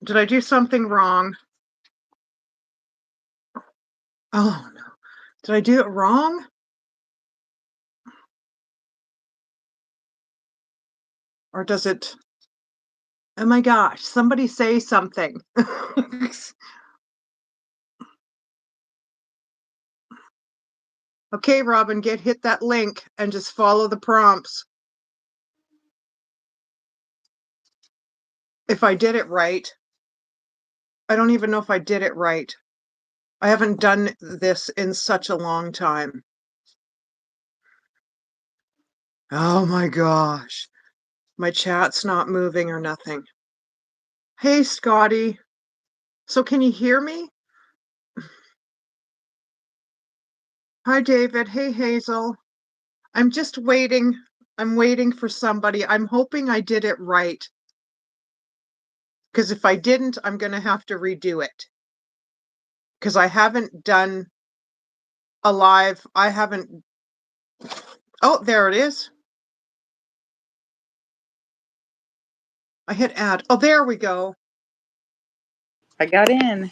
Did I do something wrong? Oh, no. Did I do it wrong? Or does it oh my gosh, somebody say something. Okay, Robin, hit that link and just follow the prompts. If I did it right. I don't even know if I did it right. I haven't done this in such a long time. Oh my gosh. My chat's not moving or nothing. Hey, Scotty. So can you hear me? Hi, David. Hey, Hazel. I'm just waiting. I'm waiting for somebody. I'm hoping I did it right. Because if I didn't, I'm going to have to redo it. Because I haven't done a live. I haven't. Oh, there it is. I hit add. Oh, there we go. I got in.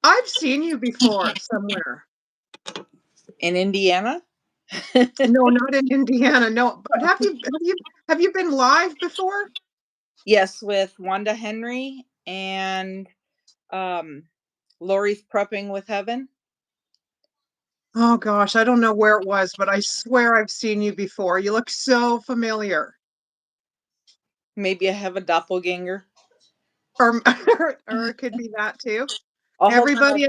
I've seen you before somewhere. In Indiana? No, not in Indiana. No, but have you been live before? Yes, with Wanda Henry and Lori's Prepping with Heaven. Oh gosh, I don't know where it was, but I swear I've seen you before. You look so familiar. Maybe I have a doppelganger. Or or it could be that too. Oh, hold on. Everybody,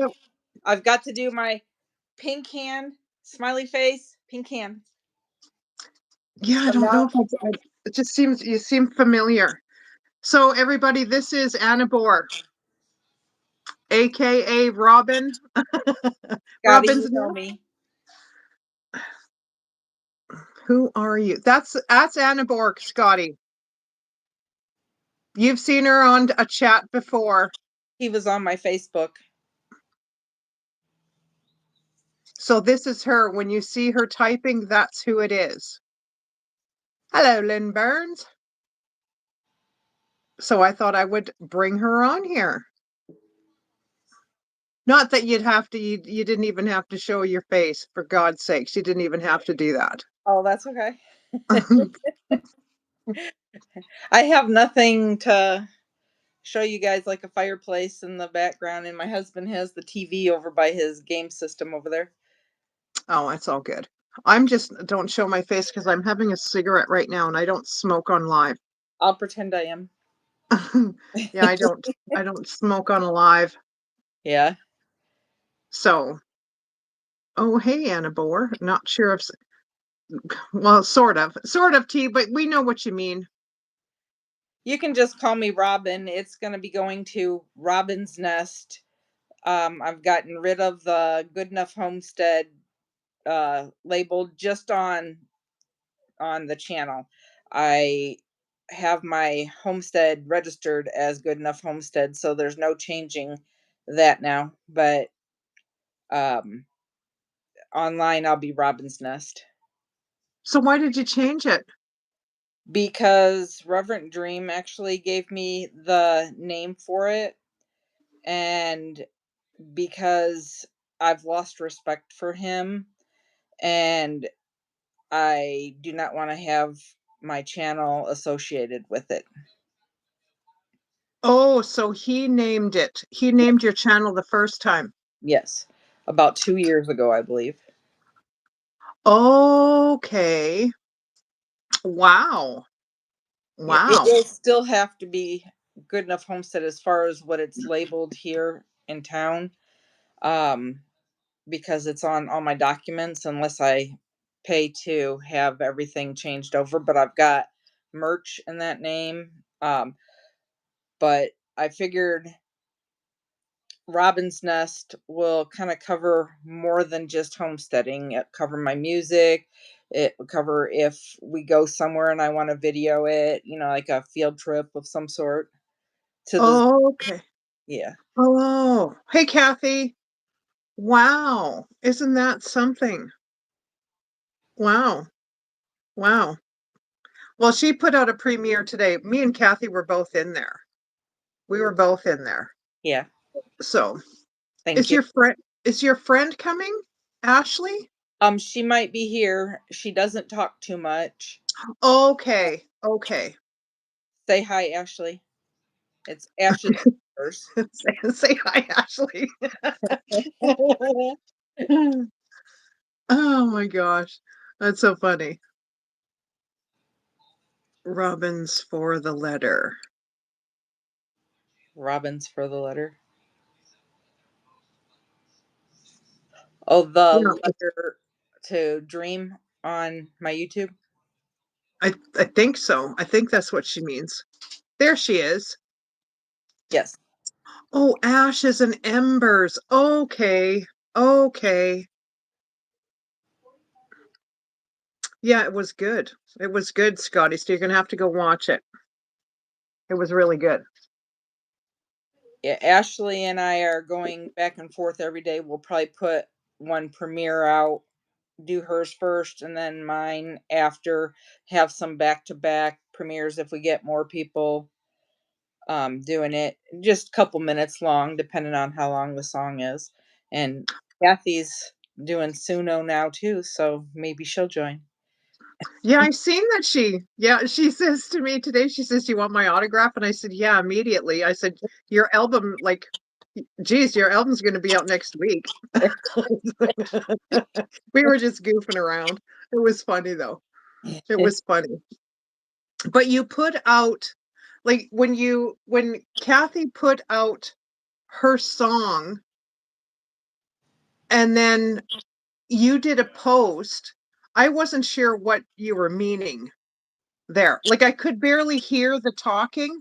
I've got to do my pink hand, smiley face, pink hand. yeah, I So don't know now, if it just seems you seem familiar. So everybody, this is Anna Bohr, aka Robin. Scotty, you Robin's know new. me. Who are you? That's Anna Borg, Scotty. You've seen her on a chat before. He was on my Facebook. So this is her. When you see her typing, that's who it is. Hello, Lynn Burns. So I thought I would bring her on here. Not that you'd have to, you didn't even have to show your face, for God's sakes. You didn't even have to do that. Oh, that's okay. I have nothing to show you guys like a fireplace in the background, and my husband has the TV over by his game system over there. Oh, it's all good. I'm just, don't show my face because I'm having a cigarette right now and I don't smoke on live. I'll pretend I am. Yeah, I don't smoke on a live. Yeah. So, oh, hey, Anna Bohr. Not sure if, well, sort of T, but we know what you mean. You can just call me Robin. It's going to be going to Robin's Nest. I've gotten rid of the Good Enough Homestead labeled just on the channel. I have my homestead registered as Good Enough Homestead, so there's no changing that now. But online, I'll be Robin's Nest. So why did you change it? Because Reverend Dream actually gave me the name for it, and because I've lost respect for him, and I do not want to have my channel associated with it. Oh, so he named it. He named your channel the first time. Yes, about 2 years ago, I believe. Okay. Wow. Yeah, it Wow. will still have to be Good Enough Homestead as far as what it's labeled here in town, um, because it's on all my documents unless I pay to have everything changed over. But I've got merch in that name. But I figured Robin's Nest will kind of cover more than just homesteading. It cover my music. It will cover if we go somewhere and I want to video it, like a field trip of some sort to the Okay. yeah. Oh, hey, Kathy. Wow. Isn't that something? Wow. Wow. Well, she put out a premiere today. Me and Kathy were both in there. We were both in there. Yeah. So, Thank is you. your friend coming? Ashley? She might be here. She doesn't talk too much. Okay. Okay. Say hi, Ashley. It's Ashley first. Say hi, Ashley. Oh my gosh. That's so funny. Robins for the letter. Robins for the letter. Oh, the Yeah, letter to dream on my YouTube. I think so. I think that's what she means. There she is. Yes. Oh, ashes and embers. Okay. Okay. Yeah, it was good. It was good, Scotty. So you're gonna have to go watch it. It was really good. Yeah, Ashley and I are going back and forth every day. We'll probably put one premiere out, do hers first, and then mine after. Have some back to back premieres if we get more people doing it. Just a couple minutes long, depending on how long the song is. And Kathy's doing Suno now too, so maybe she'll join. Yeah, I've seen that she says to me today, she says, "Do you want my autograph?" And I said, "Yeah," immediately. I said, "Your album, like, geez, your album's gonna be out next week." We were just goofing around. It was funny though. It was funny. But you put out like when Kathy put out her song and then you did a post, I wasn't sure what you were meaning there. Like I could barely hear the talking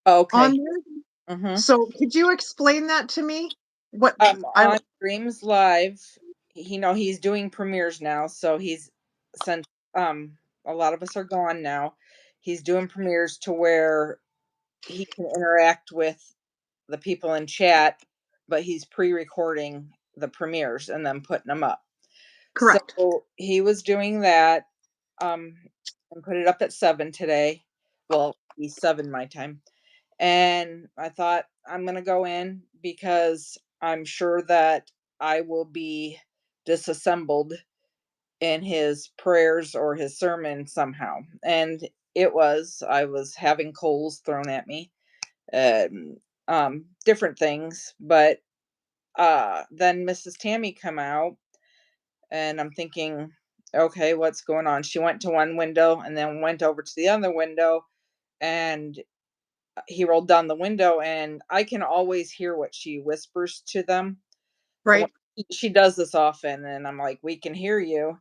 on Okay. there. Mm-hmm. So could you explain that to me? What I On Dreams Live, he's doing premieres now, so he's since a lot of us are gone now, he's doing premieres to where he can interact with the people in chat, but he's pre-recording the premieres and then putting them up. So correct. he was doing that, um, and put it up at 7 today. Well, he's 7 my time. And I thought I'm gonna go in because I'm sure that I will be disassembled in his prayers or his sermon somehow. And I was having coals thrown at me, um, different things. But then Mrs. Tammy come out, and I'm thinking, okay, what's going on? She went to one window and then went over to the other window, and he rolled down the window, and I can always hear what she whispers to them. Wh- Right. She does this often, and I'm like, "We can hear you."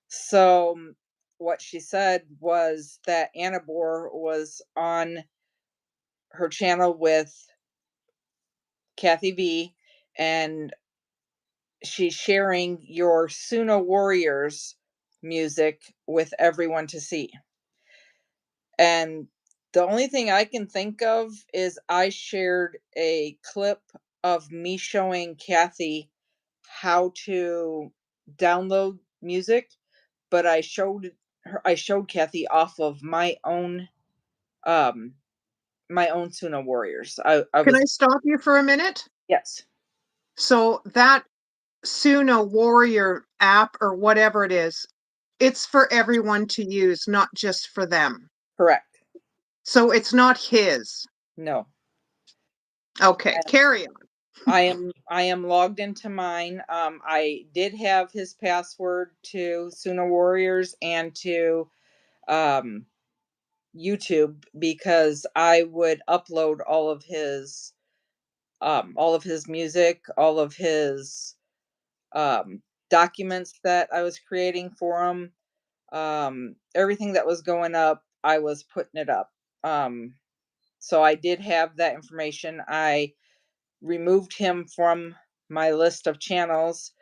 So, what she said was that Annabore was on her channel with Kathy V, and she's sharing your Suno Warriors music with everyone to see. And the only thing I can think of is I shared a clip of me showing Kathy how to download music, but I showed Kathy off of um my own Suno Warriors. I Can was I stop you for a minute? yes, So that Suno Warrior app or whatever it is, it's for everyone to use, not just for them. correct. So it's not his. No. Okay, carry on. I am logged into mine. I did have his password to Suno Warriors and to um YouTube because I would upload all of his music, all of his um documents that I was creating for him. Everything that was going up, I was putting it up. So I did have that information. I removed him from my list of channels.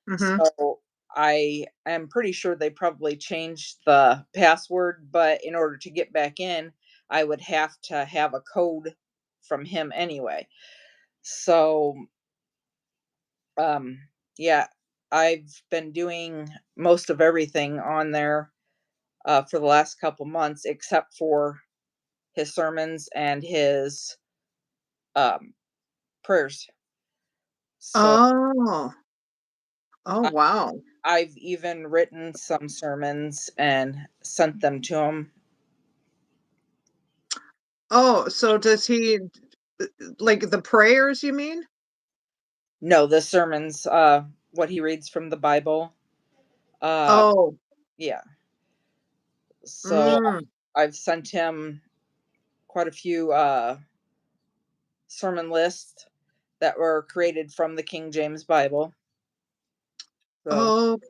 Mhm. So I am pretty sure they probably changed the password, but in order to get back in, I would have to have a code from him anyway. So um yeah, I've been doing most of everything on there for the last couple months except for his sermons and his um, prayers. So Oh. Oh, I, wow. I've even written some sermons and sent them to him. Oh, so does he like the prayers, you mean? No, the sermons, what he reads from the Bible. Uh, Oh. yeah. So Mm. I've sent him quite a few sermon lists that were created from the King James Bible. So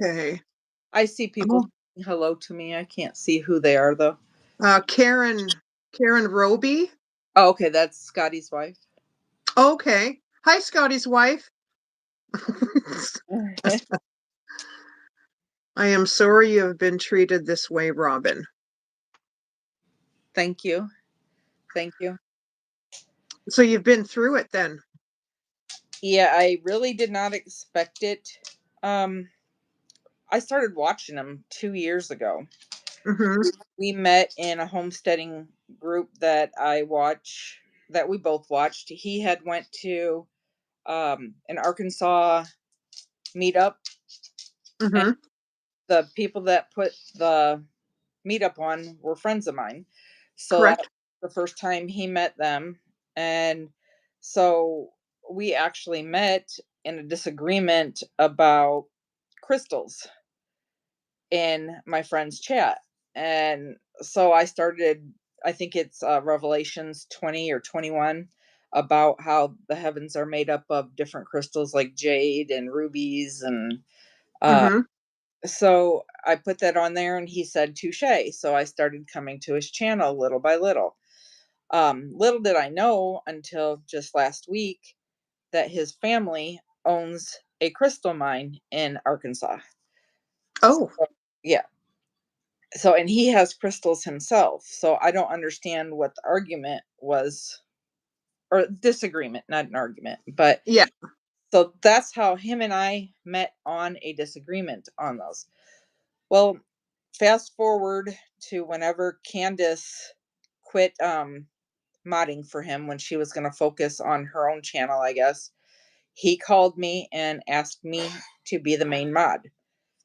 Okay. I see people Oh, saying hello to me. I can't see who they are though. Karen Roby? Oh, okay, that's Scotty's wife. Okay. Hi, Scotty's wife. I am sorry you have been treated this way, Robin. Thank you. Thank you. So you've been through it then? Yeah, I really did not expect it. Um, I started watching him 2 years ago. Mhm. We met in a homesteading group that that we both watched. He had went to an Arkansas meetup, and Mhm. the people that put the meetup on were friends of mine. So that was Correct. the first time he met them. And so we actually met in a disagreement about crystals in my friend's chat. And so I started, I think it's Revelations 20 or 21, about how the heavens are made up of different crystals like jade and rubies. And uh, Mhm. so I put that on there and he said touche. So I started coming to his channel little by little. Little did I know until just last week that his family owns a crystal mine in Arkansas. Oh, Yeah. So, and he has crystals himself. So I don't understand what the argument was, or disagreement, not an argument. But yeah. so that's how him and I met on a disagreement on those. Well, fast forward to whenever Candace quit modding for him when she was going to focus on her own channel, I guess. He called me and asked me to be the main mod.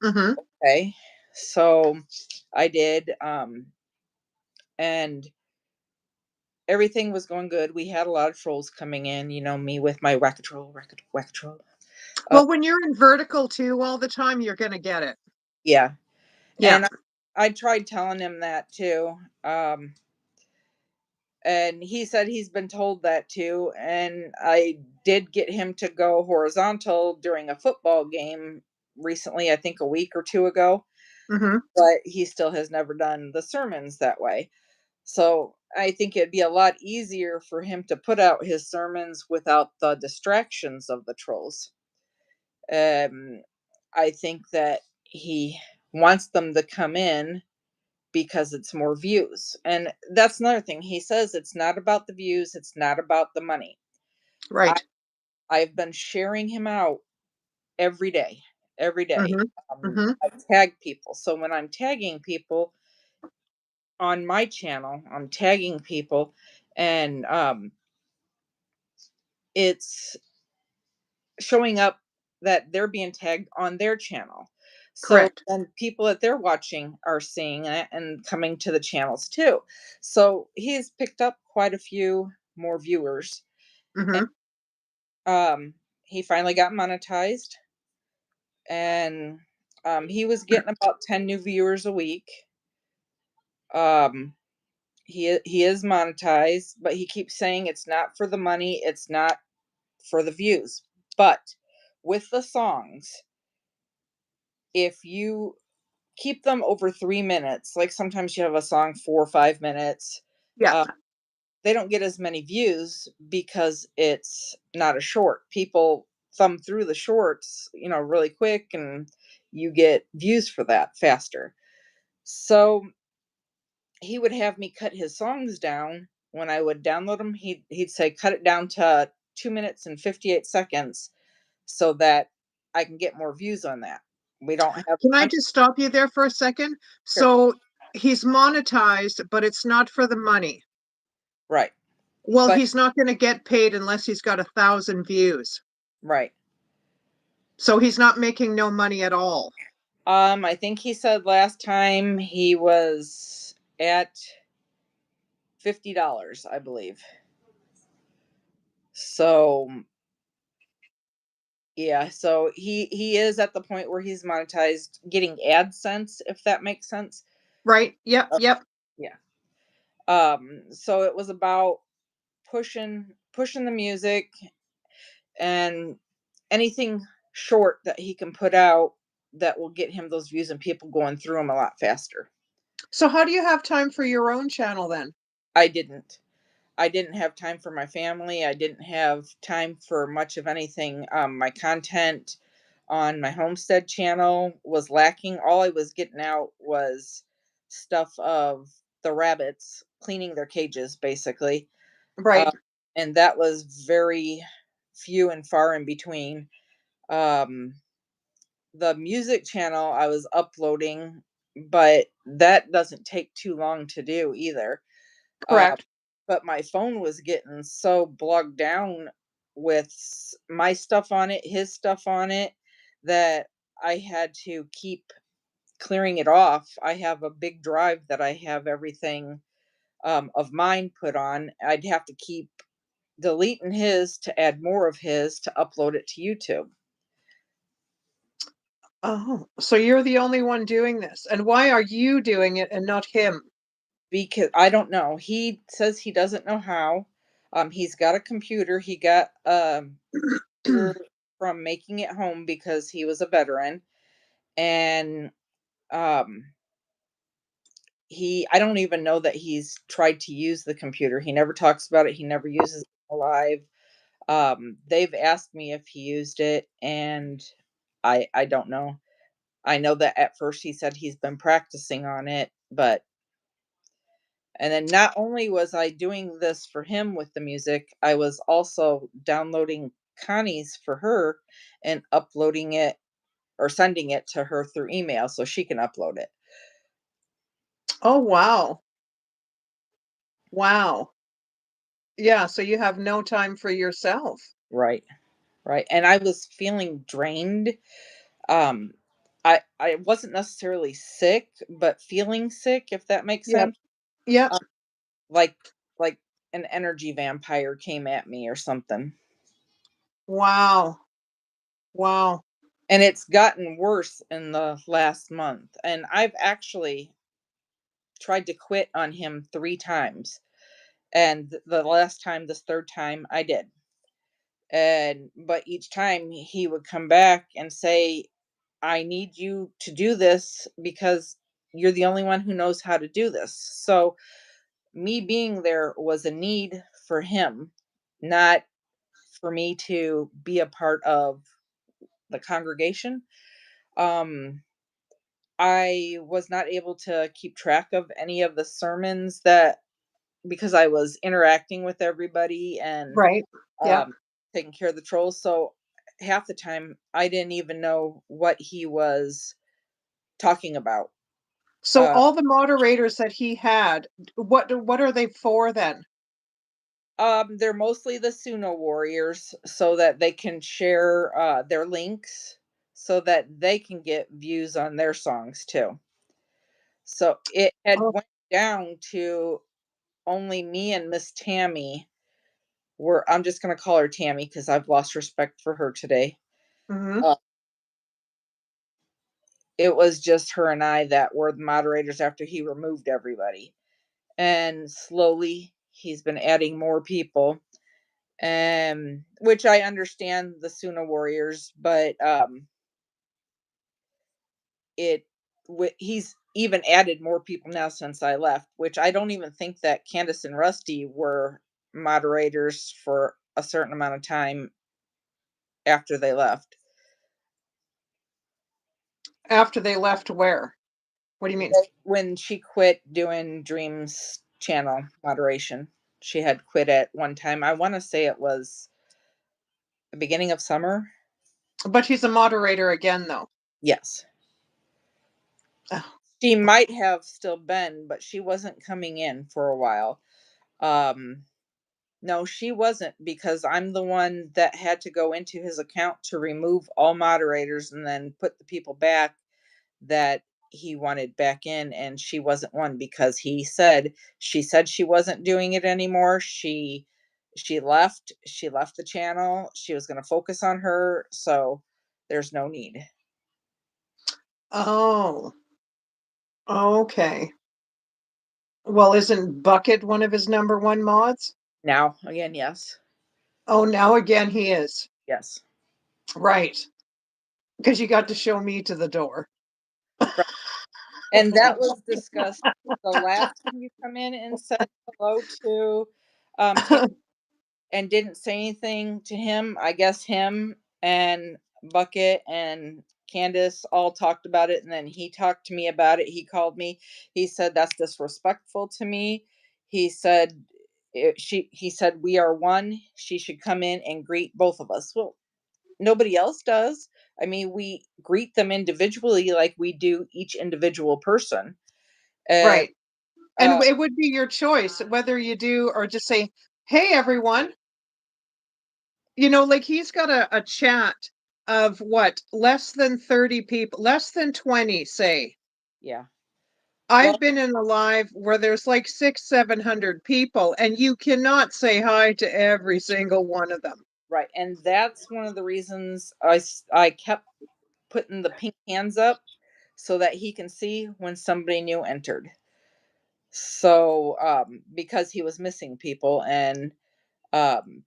Mhm. Okay. So I did. And everything was going good. We had a lot of trolls coming in, me with my whack-a-troll, whack-a-troll. Uh, Well, when you're in vertical too all the time, you're gonna get it. yeah. Yeah. And I tried telling him that too. And he said he's been told that too. And I did get him to go horizontal during a football game recently, I think a week or two ago, Mhm. but he still has never done the sermons that way. So I think it'd be a lot easier for him to put out his sermons without the distractions of the trolls. Um, I think that he wants them to come in because it's more views. And that's another thing. He says it's not about the views, it's not about the money. I, Right. I've been sharing him out every day, every day. Mhm. Mhm. I tag people. So when I'm tagging people on my channel, I'm tagging people, and it's showing up that they're being tagged on their channel. So Correct. then people that they're watching are seeing it and coming to the channels too. So he's picked up quite a few more viewers. And, Mhm. he finally got monetized, and he was getting about 10 new viewers a week. Um, he is monetized, but he keeps saying it's not for the money, it's not for the views. But with the songs, if you keep them over 3 minutes, like sometimes you have a song 4 or 5 minutes, Yeah. uh, they don't get as many views because it's not a short. People thumb through the shorts, really quick, and you get views for that faster. So he would have me cut his songs down. When I would download them, he'd say cut it down to 2 minutes and 58 seconds so that I can get more views on that. We don't have Can I just stop you there for a second? Sure. So he's monetized, but it's not for the money. Right. Well, But he's not gonna get paid unless he's got 1,000 views. right. So he's not making no money at all. I think he said last time he was at $50, I believe. So yeah, so he is at the point where he's monetized getting AdSense, if that makes sense. Right? Yep, Uh, yep. yeah. So it was about pushing the music and anything short that he can put out that will get him those views and people going through them a lot faster. So how do you have time for your own channel then? I didn't. I didn't have time for my family. I didn't have time for much of anything. My content on my homestead channel was lacking. All I was getting out was stuff of the rabbits cleaning their cages, basically. Uh, Right. and that was very few and far in between. Um, the music channel I was uploading, but that doesn't take too long to do either. Uh, Correct. but my phone was getting so bogged down with my stuff on it, his stuff on it, that I had to keep clearing it off. I have a big drive that I have everything of mine put on. I'd have to keep deleting his to add more of his to upload it to YouTube. Oh, so you're the only one doing this. And why are you doing it and not him? Because I don't know. He says he doesn't know how. He's got a computer. He got computer from making it home because he was a veteran. And um he I don't even know that he's tried to use the computer. He never talks about it. He never uses it alive. They've asked me if he used it, and I don't know. I know that at first he said he's been practicing on it, but and then not only was I doing this for him with the music, I was also downloading Connie's for her and uploading it or sending it to her through email so she can upload it. Oh, wow. Wow. Yeah, so you have no time for yourself. Right. Right. And I was feeling drained. Um I wasn't necessarily sick, but feeling sick, if that makes Yep. sense. Yep. Um, like like an energy vampire came at me or something. Wow. Wow. And it's gotten worse in the last month. And I've actually tried to quit on him 3 times. And the last time, this 3rd time, I did. And but each time he would come back and say, I need you to do this because you're the only one who knows how to do this. So me being there was a need for him, not for me to be a part of the congregation. Um, I was not able to keep track of any of the sermons that because I was interacting with everybody and Right. Yep. um, taking care of the trolls. So half the time I didn't even know what he was talking about. So Uh, all the moderators that he had, what are they for then? they're mostly the Suno warriors so that they can share their links so that they can get views on their songs too. So it had Oh, went down to only me and Miss Tammy were I'm just gonna call her Tammy because I've lost respect for her today. mhm. Uh, it was just her and I that were the moderators after he removed everybody. And slowly he's been adding more people. Which I understand the Suna Warriors, but it he's even added more people now since I left, which I don't even think that Candace and Rusty were moderators for a certain amount of time after they left. After they left where? What do you mean? When she quit doing Dreams channel moderation, she had quit at one time. I want to say it was the beginning of summer. But he's a moderator again though. Yes. Oh, She might have still been, but she wasn't coming in for a while. Um No, she wasn't, because I'm the one that had to go into his account to remove all moderators and then put the people back that he wanted back in, and she wasn't one, because she said she wasn't doing it anymore. She left the channel. She was going to focus on her, so there's no need. Oh, okay. Well, isn't Bucket one of his number one mods? Now, again, yes. Oh, now again he is. Yes. Right. Because you got to show me to the door. Right. And that was discussed the last time you come in and said hello to Tam, and didn't say anything to him. I guess him and Bucket and Candace all talked about it, and then he talked to me about it. He called me. He said that's disrespectful to me. He said he said we are one. She should come in and greet both of us. Well, nobody else does. I mean, we greet them individually like we do each individual person. And Right. And it would be your choice whether you do or just say, "Hey, everyone." Like he's got a chat of what? Less than 30 people, less than 20, say. yeah. I've Well, been in a live where there's like 700 people, and you cannot say hi to every single one of them. right. And that's one of the reasons I kept putting the pink hands up so that he can see when somebody new entered. So, because he was missing people, and um,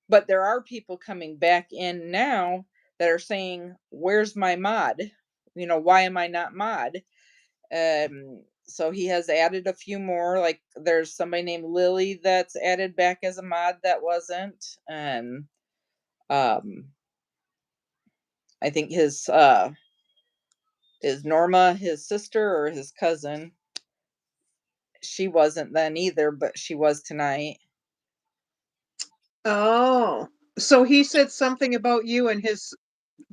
but there are people coming back in now that are saying, "Where's my mod? Why am I not mod?" So he has added a few more. Like there's somebody named Lily that's added back as a mod that wasn't, and um, I think his is Norma, his sister or his cousin. She wasn't then either, but she was tonight. Oh, so he said something about you in his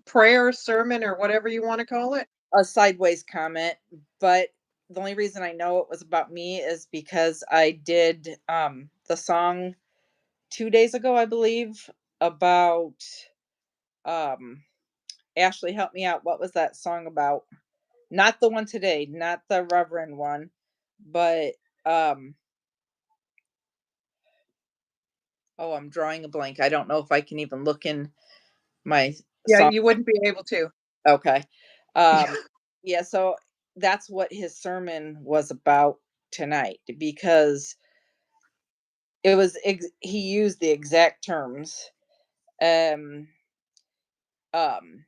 prayer, sermon, or whatever you want to call it? A sideways comment, but the only reason I know it was about me is because I did the song 2 days ago, I believe, about um Ashley, help me out. What was that song about? Not the one today, not the Reverend one, but um oh, I'm drawing a blank. I don't know if I can even look in my Yeah, song. you wouldn't be able to. Okay. Um, yeah, so that's what his sermon was about tonight, because he used the exact terms. Um, um,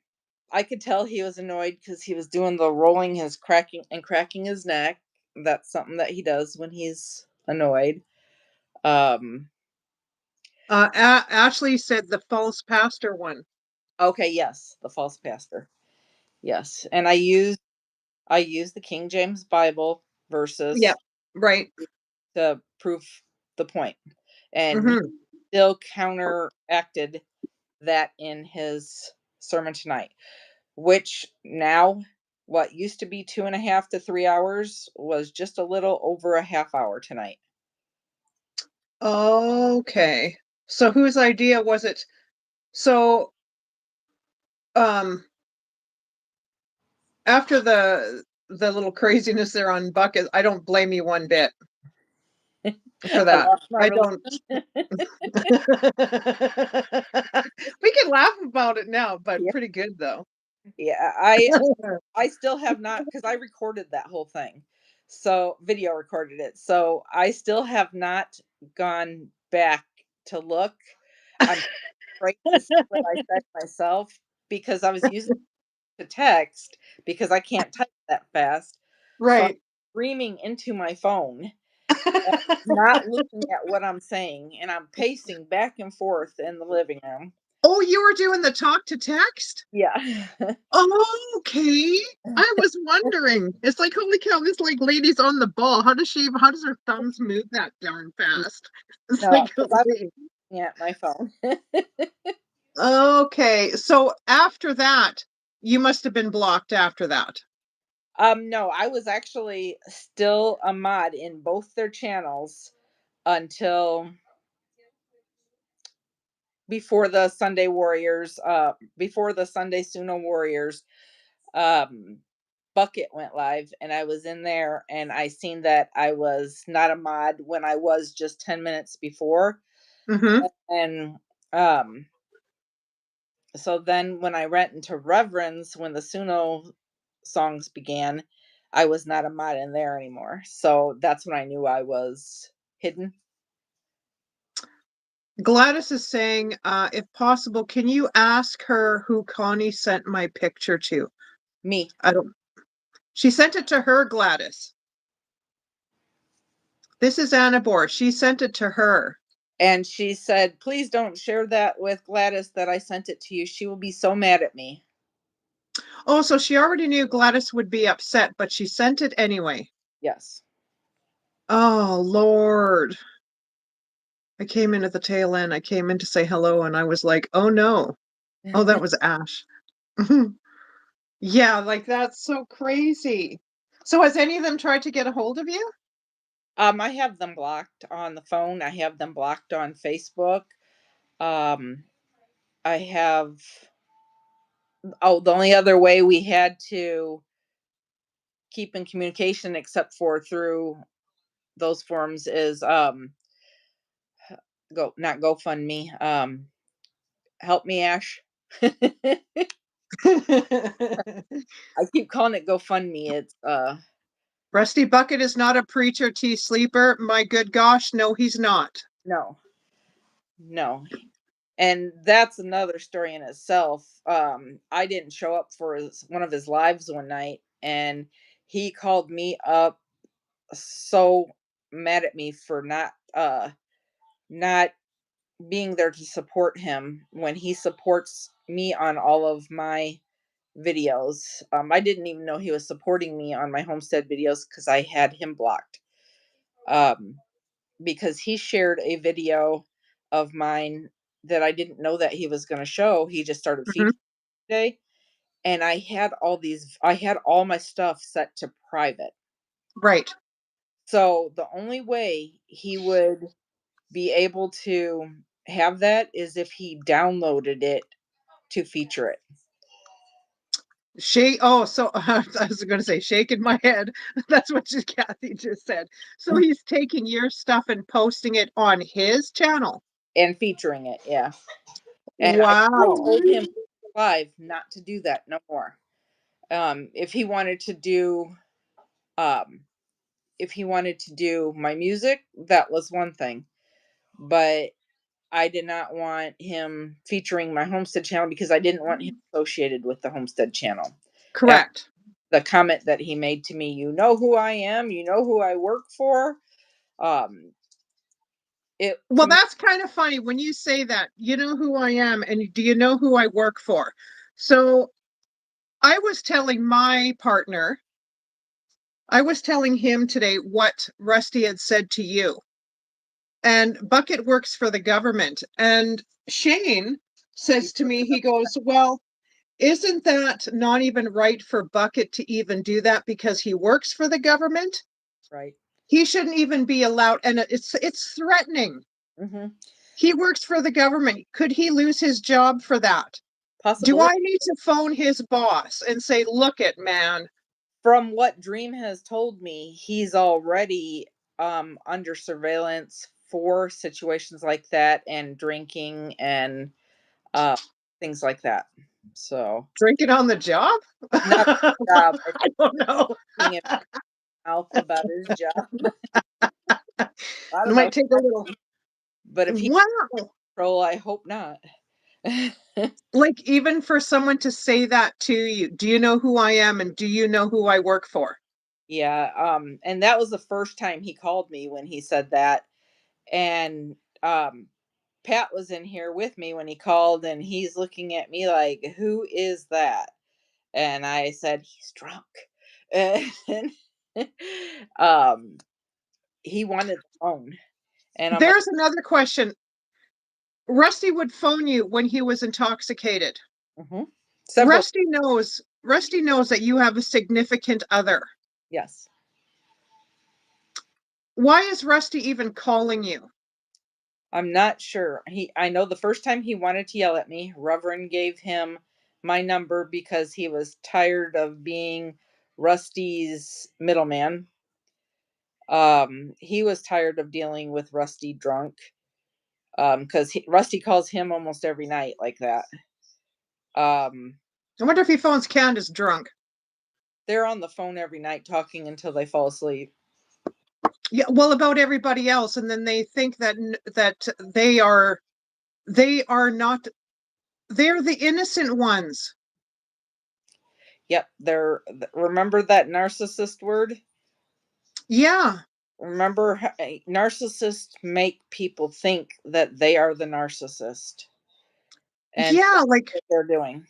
I could tell he was annoyed because he was doing the rolling his cracking his neck. That's something that he does when he's annoyed. Um, Ashley said the false pastor one. okay, yes, the false pastor. Yes, and I use the King James Bible Yeah, verses right. to prove the point. And he Hmm. still counteracted that in his sermon tonight, which now, what used to be 2.5 to 3 hours, was just a little over a half hour tonight. Okay. So whose idea was it? So, um, after the little craziness there on Bucket, I don't blame you one bit for I that. lost my I don't. religion. We can laugh about it now, but Yeah, pretty good though. yeah. I still have not, because I recorded that whole thing, so video recorded it. So I still have not gone back to look. I'm afraid to see what I said myself, because I was using to text, because I can't type that fast. So I'm Right. screaming into my phone, not looking at what I'm saying, and I'm pacing back and forth in the living room. Oh, you were doing the talk to text? Yeah. Oh, okay. I was wondering. It's like, holy cow, this like lady's on the ball. How does her thumbs move that darn fast? It's No, like, because I'm okay. looking at my phone. Okay. So after that, you must have been blocked after that. No, I was actually still a mod in both their channels until before the Sunday Warriors, before the Sunday Suno Warriors, um, Bucket went live, and I was in there, and I seen that I was not a mod when I was just 10 minutes before, Mhm. and, um, so then when I went into Reverends, when the Suno songs began, I was not a mod in there anymore, so that's when I knew I was hidden. Gladys is saying, if possible, can you ask her who Connie sent my picture to? Me. I don't She sent it to her, Gladys. This is Anna Bor. She sent it to her. And she said, "Please don't share that with Gladys that I sent it to you. She will be so mad at me." Oh, so she already knew Gladys would be upset, but she sent it anyway. Yes. Oh, Lord. I came in at the tail end. I came in to say hello and I was like, oh no. Oh, that was Ash. Yeah, like that's so crazy. So has any of them tried to get a hold of you? I have them blocked on the phone. I have them blocked on Facebook. Um, I have the only other way we had to keep in communication except for through those forums is go not GoFundMe. Help me, Ash. I keep calling it GoFundMe. It's Rusty Bucket is not a preacher T sleeper. My good gosh, no, he's not. no, no. And that's another story in itself. I didn't show up for one of his lives one night, and he called me up so mad at me for not being there to support him when he supports me on all of my videos. I didn't even know he was supporting me on my homestead videos because I had him blocked. Um, because he shared a video of mine that I didn't know that he was going to show. He just started Mhm. featuring today, and I had all my stuff set to private. Right. So the only way he would be able to have that is if he downloaded it to feature it. So I was going to say shaking my head. That's what Kathy just said. So he's taking your stuff and posting it on his channel. And featuring it, yeah. And I Wow. told him live not to do that no more. If he wanted to do um if he wanted to do my music, that was one thing. But I did not want him featuring my Homestead channel because I didn't want him associated with the Homestead channel. After Correct. the comment that he made to me, "You know who I am, you know who I work for." Um, it to Well, me, that's kind of funny when you say that. You know who I am, and do you know who I work for? So I was telling my partner, I was telling him today what Rusty had said to you. And Bucket works for the government. And Shane says to me, he goes, well, isn't that not even right for Bucket to even do that because he works for the government? right. He shouldn't even be allowed. And it's threatening. Hmm. He works for the government. Could he lose his job for that? Do I Possibility. need to phone his boss and say, look it, man? From what Dream has told me, he's already under surveillance for situations like that and drinking and uh, things like that. So Drinking on the job? not I job, I don't know. think in mouth about his job. I It don't know. might take a little. But if he Wow. control, I hope not. Like, even for someone to say that to you, do you know who I am and do you know who I work for? Yeah, and that was the first time he called me when he said that. And Pat was in here with me when he called, and he's looking at me like, "Who is that?" And I said, "He's drunk." And um, he wanted the phone, and I'm like, There's another question. Rusty would phone you when he was intoxicated. "Mhm." Several, Rusty knows that you have a significant other. yes. Why is Rusty even calling you? I'm not sure. I know the first time he wanted to yell at me, Reverend gave him my number because he was tired of being Rusty's middleman. He was tired of dealing with Rusty drunk. Because Rusty calls him almost every night like that. Um, I wonder if he phones Candace drunk. they're on the phone every night talking until they fall asleep. Yeah, well, about everybody else, and then they think that they are not, they're the innocent ones. Yep, remember that narcissist word? Yeah. Remember, narcissists make people think that they are the narcissist, and Yeah, that's like what they're doing.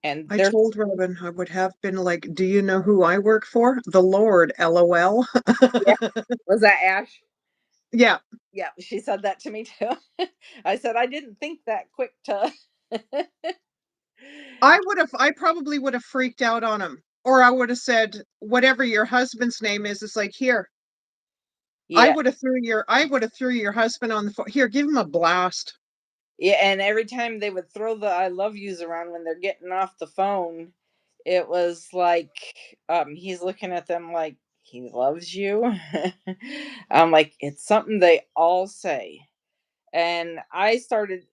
And I there's told Robin I would have been like, do you know who I work for? The Lord, LOL. yeah, was that Ash? Yeah. Yeah, she said that to me too. I said I didn't think that quick to. I probably would have freaked out on him. Or I would have said, whatever your husband's name is, it's like, here, Yeah, I would have threw your husband on the phone. Here, give him a blast. yeah, and every time they would throw the "I love yous" around when they're getting off the phone, it was like, he's looking at them like he loves you. I'm like, it's something they all say. And I started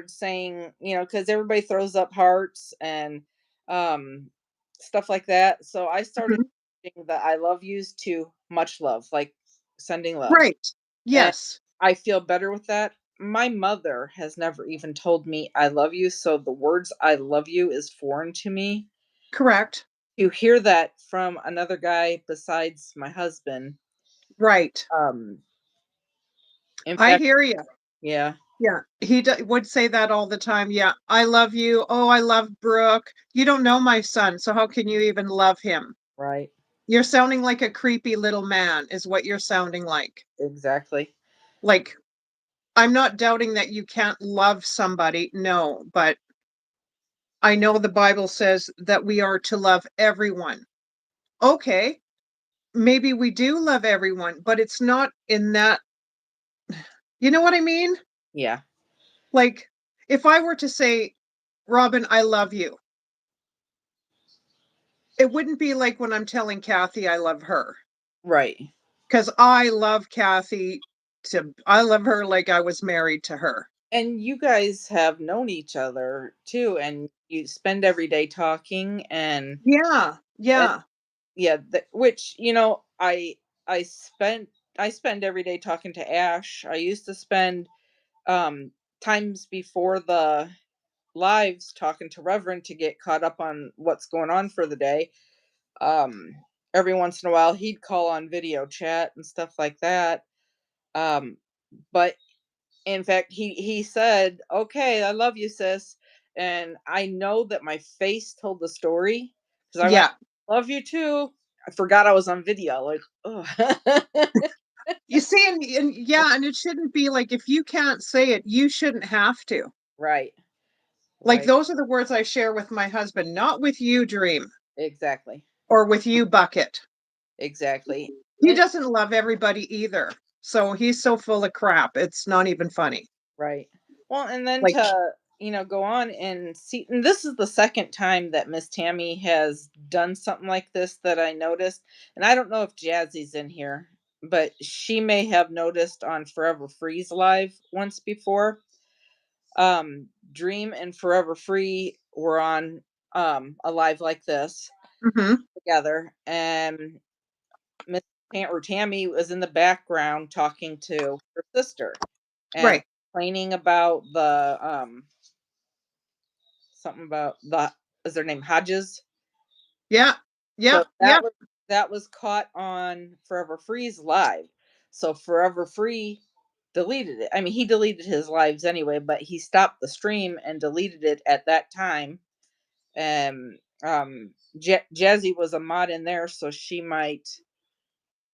saying, because everybody throws up hearts and um stuff like that. So I started Mhm. changing the "I love yous" to "much love," like sending love. Right. And Yes. I feel better with that. My mother has never even told me "I love you," so the words "I love you" is foreign to me. Correct. To hear that from another guy besides my husband, Right. um, in I fact, hear you. yeah, Yeah. Would say that all the time. Yeah. I love you. Oh, I love Brooke. You don't know my son, so how can you even love him? right, You're sounding like a creepy little man, is what you're sounding like. exactly, Like, I'm not doubting that you can't love somebody. No, but I know the Bible says that we are to love everyone. Okay. Maybe we do love everyone, but it's not in that, you know what I mean? yeah, Like, if I were to say, Robin, I love you, it wouldn't be like when I'm telling Kathy I love her. right. Because I love Kathy I love her like I was married to her. And you guys have known each other too, and you spend every day talking, Yeah. and Yeah. yeah, which I spend every day talking to Ash. I used to spend um times before the lives talking to Reverend to get caught up on what's going on for the day. Um, every once in a while he'd call on video chat and stuff like that. Um, but in fact, he said, "Okay, I love you, sis." And I know that my face told the story because I went, Yeah. "Love you too." I forgot I was on video. Like, oh, You see, and yeah, and it shouldn't be like if you can't say it, you shouldn't have to. right, Like right, those are the words I share with my husband, not with you, Dream, exactly, or with you, Bucket. exactly, He and doesn't love everybody either. So he's so full of crap. It's not even funny. right. Well, and then Like, to go on and see, and this is the second time that Miss Tammy has done something like this that I noticed, and I don't know if Jazzy's in here, but she may have noticed on Forever Freeze live once before. Dream and Forever Free were on a live like this mhm, together, and Miss Tammy was in the background talking to her sister and right. complaining about the something about the is their name Hodges. Yeah. Yeah. So Yeah. that was caught on Forever Free's live. So Forever Free deleted it. I mean, he deleted his lives anyway, but he stopped the stream and deleted it at that time. And Jazzy was a mod in there, so she might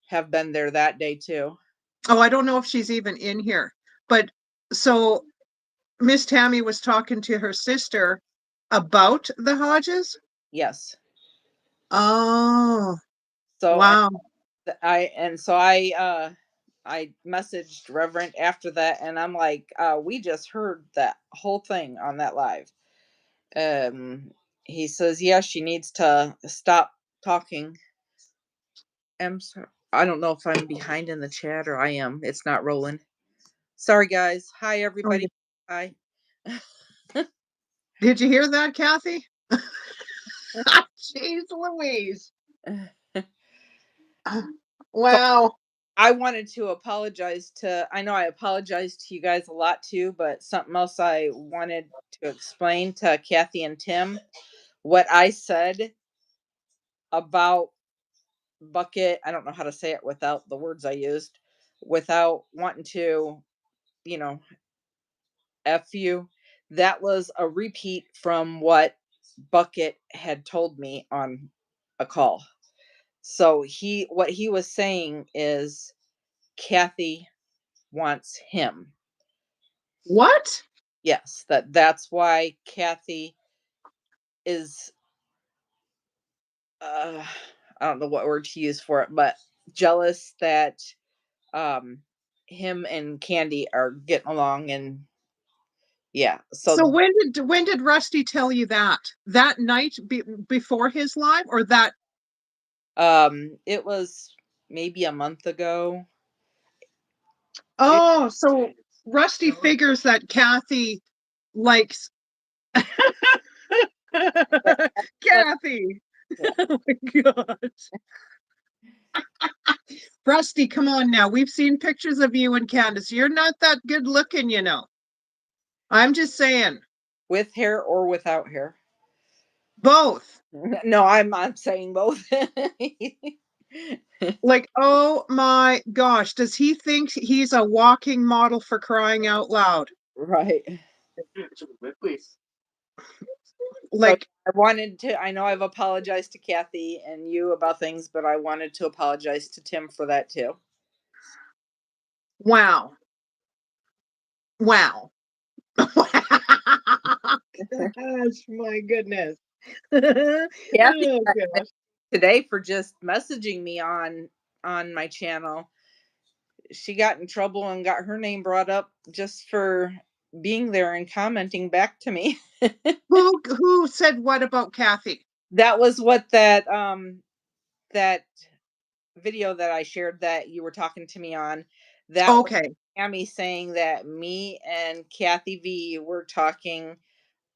have been there that day too. Oh, I don't know if she's even in here. But so Miss Tammy was talking to her sister about the Hodges. Yes. Oh, So wow. I and so I I messaged Reverend after that, and I'm like, we just heard that whole thing on that live. He says, yeah, she needs to stop talking. I'm sorry. I don't know if I'm behind in the chat or I am. It's not rolling. Sorry, guys. Hi, Oh, everybody. Hi. did you hear that, Kathy? Jeez Louise. So Wow. I wanted to apologize to, I know I apologized to you guys a lot too, but something else I wanted to explain to Kathy and Tim what I said about Bucket. I don't know how to say it without the words I used, without wanting to, you know, F you. That was a repeat from what Bucket had told me on a call. So what he was saying is Kathy wants him. What? Yes, that's why Kathy is uh I don't know what word to use for it, but jealous that um him and Candy are getting along, and yeah. So So when did Rusty tell you that? That night before his live or that? it was maybe a month ago. It, Oh, so Rusty figures that Kathy likes but Kathy. yeah, Oh my God. Rusty, come on now. We've seen pictures of you and Candace. You're not that good looking, you know. I'm just saying. with hair or without hair. Both. No, I'm saying both. Like, oh my gosh, does he think he's a walking model for crying out loud? Right. So Like, I wanted to, I know I've apologized to Kathy and you about things, but I wanted to apologize to Tim for that too. wow. Wow. Gosh, my goodness. Kathy Oh got mad gosh. today for just messaging me on my channel. She got in trouble and got her name brought up just for being there and commenting back to me. Who said what about Kathy? That was what that video that I shared that you were talking to me on. That was Okay. Tammy saying that me and Kathy V were talking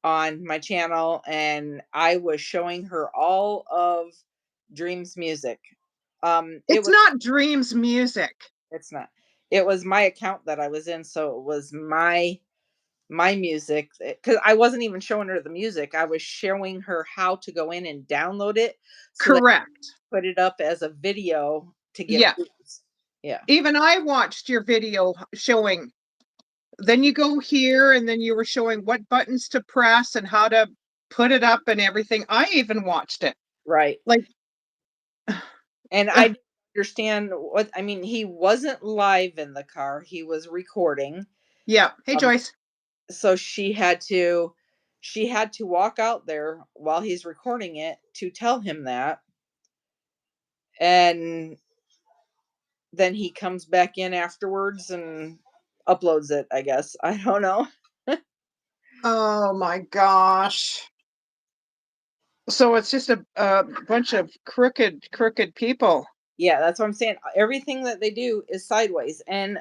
on my channel, and I was showing her all of Dream's music. It It's was not Dreams music. it's not. It was my account that I was in, so it was my music, because I wasn't even showing her the music. I was showing her how to go in and download it so that Correct. put it up as a video to get Yeah. views. Yeah, Even I watched your video showing. Then you go here and then you were showing what buttons to press and how to put it up and everything. I even watched it. right. Like, And I didn't understand what, I mean, he wasn't live in the car, he was recording. yeah. Hey, Um, Joyce. so she had to walk out there while he's recording it to tell him that, and then he comes back in afterwards and uploads it, I guess. I don't know. Oh my gosh. So it's just a bunch of crooked people. Yeah, that's what I'm saying. Everything that they do is sideways, and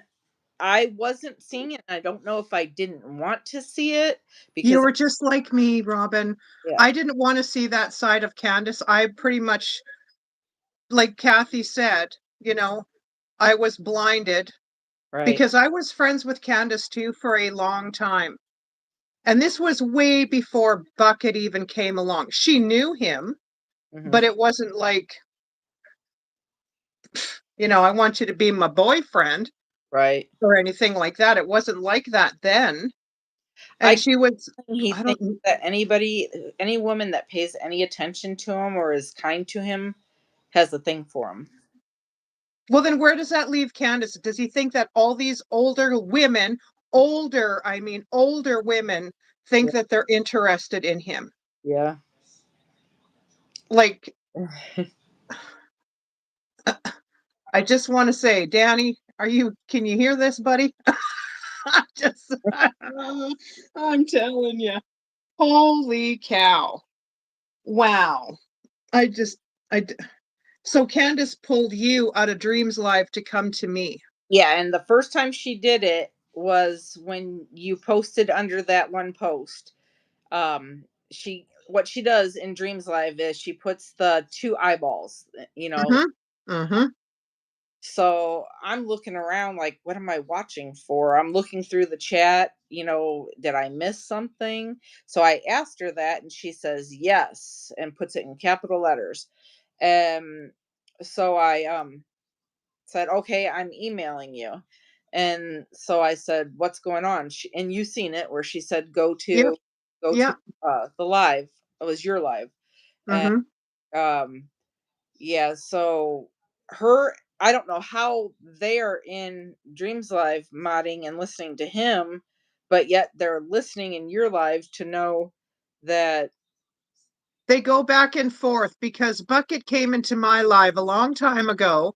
I wasn't seeing it. I don't know if I didn't want to see it You because were just like me, Robin. yeah, I didn't want to see that side of Candace. I pretty much, like Kathy said, I was blinded right. because I was friends with Candace too for a long time. And this was way before Bucket even came along. She knew him, Hmm. but it wasn't like, I want you to be my boyfriend Right. or anything like that. It wasn't like that then. And I she was, He I thinks don't, that any woman that pays any attention to him or is kind to him has a thing for him. well, then where does that leave Candace? Does he think that all these older women think Yeah. that they're interested in him? Yeah. Like, I just want to say, Danny, can you hear this, buddy? I just, I'm telling you, holy cow. Wow. I just, I, d- so Candace pulled you out of Dreams Live to come to me. Yeah, and the first time she did it was when you posted under that one post. She what she does in Dreams Live is she puts the two eyeballs, Mm-hmm. Mm-hmm. so I'm looking around like, what am I watching for? I'm looking through the chat, did I miss something? So I asked her that and she says yes and puts it in capital letters. Um so I said, "Okay, I'm emailing you." And so I said, "What's going on?" And you seen it where she said, Yep. go to Yeah. the live." It was your live. And Mm-hmm. um yeah, so her I don't know how they are in Dreams Live modding and listening to him, but yet they're listening in your live to know that. They go back and forth because Bucket came into my live a long time ago.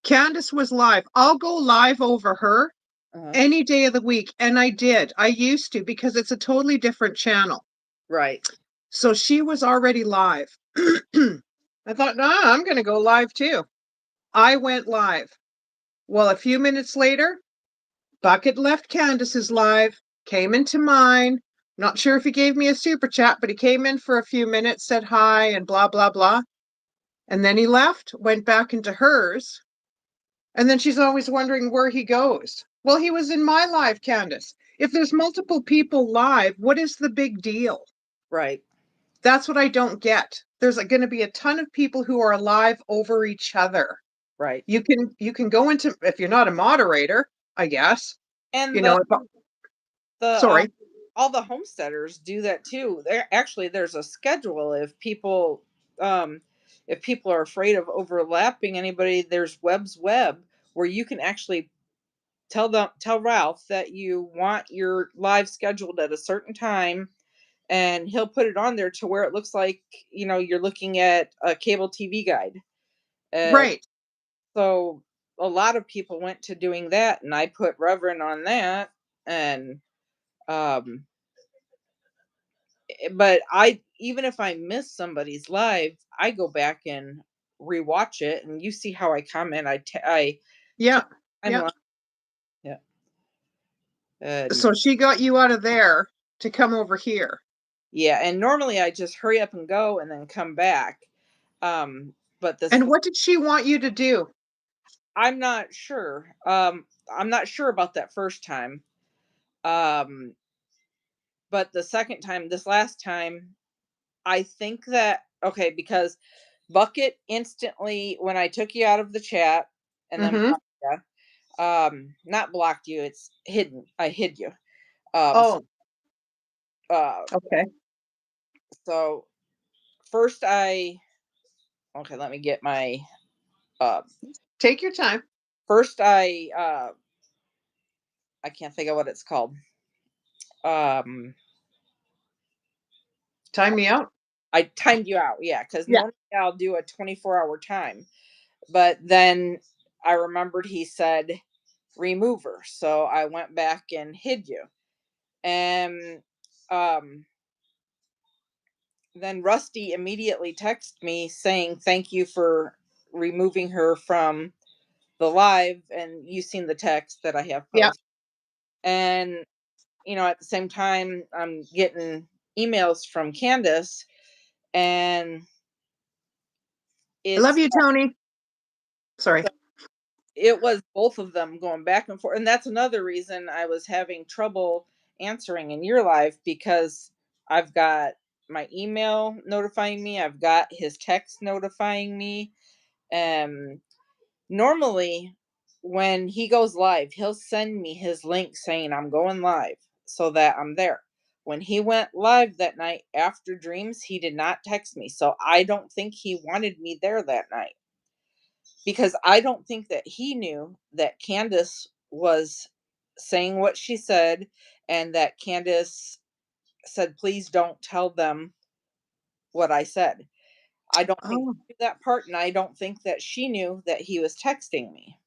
Candace was live. I'll go live over her uh any day of the week. And I did. I used to because it's a totally different channel. Right, So she was already live. I thought, nah, I'm going to go live too. I went live. Well, a few minutes later, Bucket left Candace's live, came into mine. Not sure if he gave me a super chat, but he came in for a few minutes, said hi, and blah, blah, blah. And then he left, went back into hers. And then she's always wondering where he goes. Well, he was in my live, Candace. If there's multiple people live, what is the big deal? right, That's what I don't get. There's going to be a ton of people who are live over each other. right. You can go into, if you're not a moderator, I guess. And You know, the sorry. all the homesteaders do that too. There's a schedule um if people are afraid of overlapping anybody, there's Web's Web where you can actually tell Ralph that you want your live scheduled at a certain time, and he'll put it on there to where it looks like, you're looking at a cable TV guide. Uh, Right. so a lot of people went to doing that, and I put Reverend on that. And um but I even if I miss somebody's live, I go back and rewatch it, and you see how I comment. I Yeah. take Yeah. timeline. Yeah. And So she got you out of there to come over here. yeah, and normally I just hurry up and go and then come back. But And what did she want you to do? I'm not sure. I'm not sure about that first time. Um, but the second time, this last time, I think that okay, because Bucket instantly when I took you out of the chat and then Mm-hmm. blocked you, not blocked you, it's hidden. I hid you. Um, s- Oh, uh, okay. so first I okay, let me get my uh Take your time. first I can't think of what it's called. Um, Time me out. I timed you out, yeah, because Yeah. normally I'll do a 24-hour time, but then I remembered he said remove her, so I went back and hid you. And um, then Rusty immediately texted me saying thank you for removing her from the live, and you seen the text that I have Yeah. posted. And at the same time, I'm getting emails from Candace, and I love it's you, Tony. Sorry. it was both of them going back and forth, and that's another reason I was having trouble answering in your live, because I've got my email notifying me, I've got his text notifying me. And normally when he goes live, he'll send me his link saying I'm going live so that I'm there. When he went live that night after Dreams, he did not text me, so I don't think he wanted me there that night, because I don't think that he knew that Candace was saying what she said, and that Candace said, "Please don't tell them what I said." I don't think Oh, he knew that part, and I don't think that she knew that he was texting me.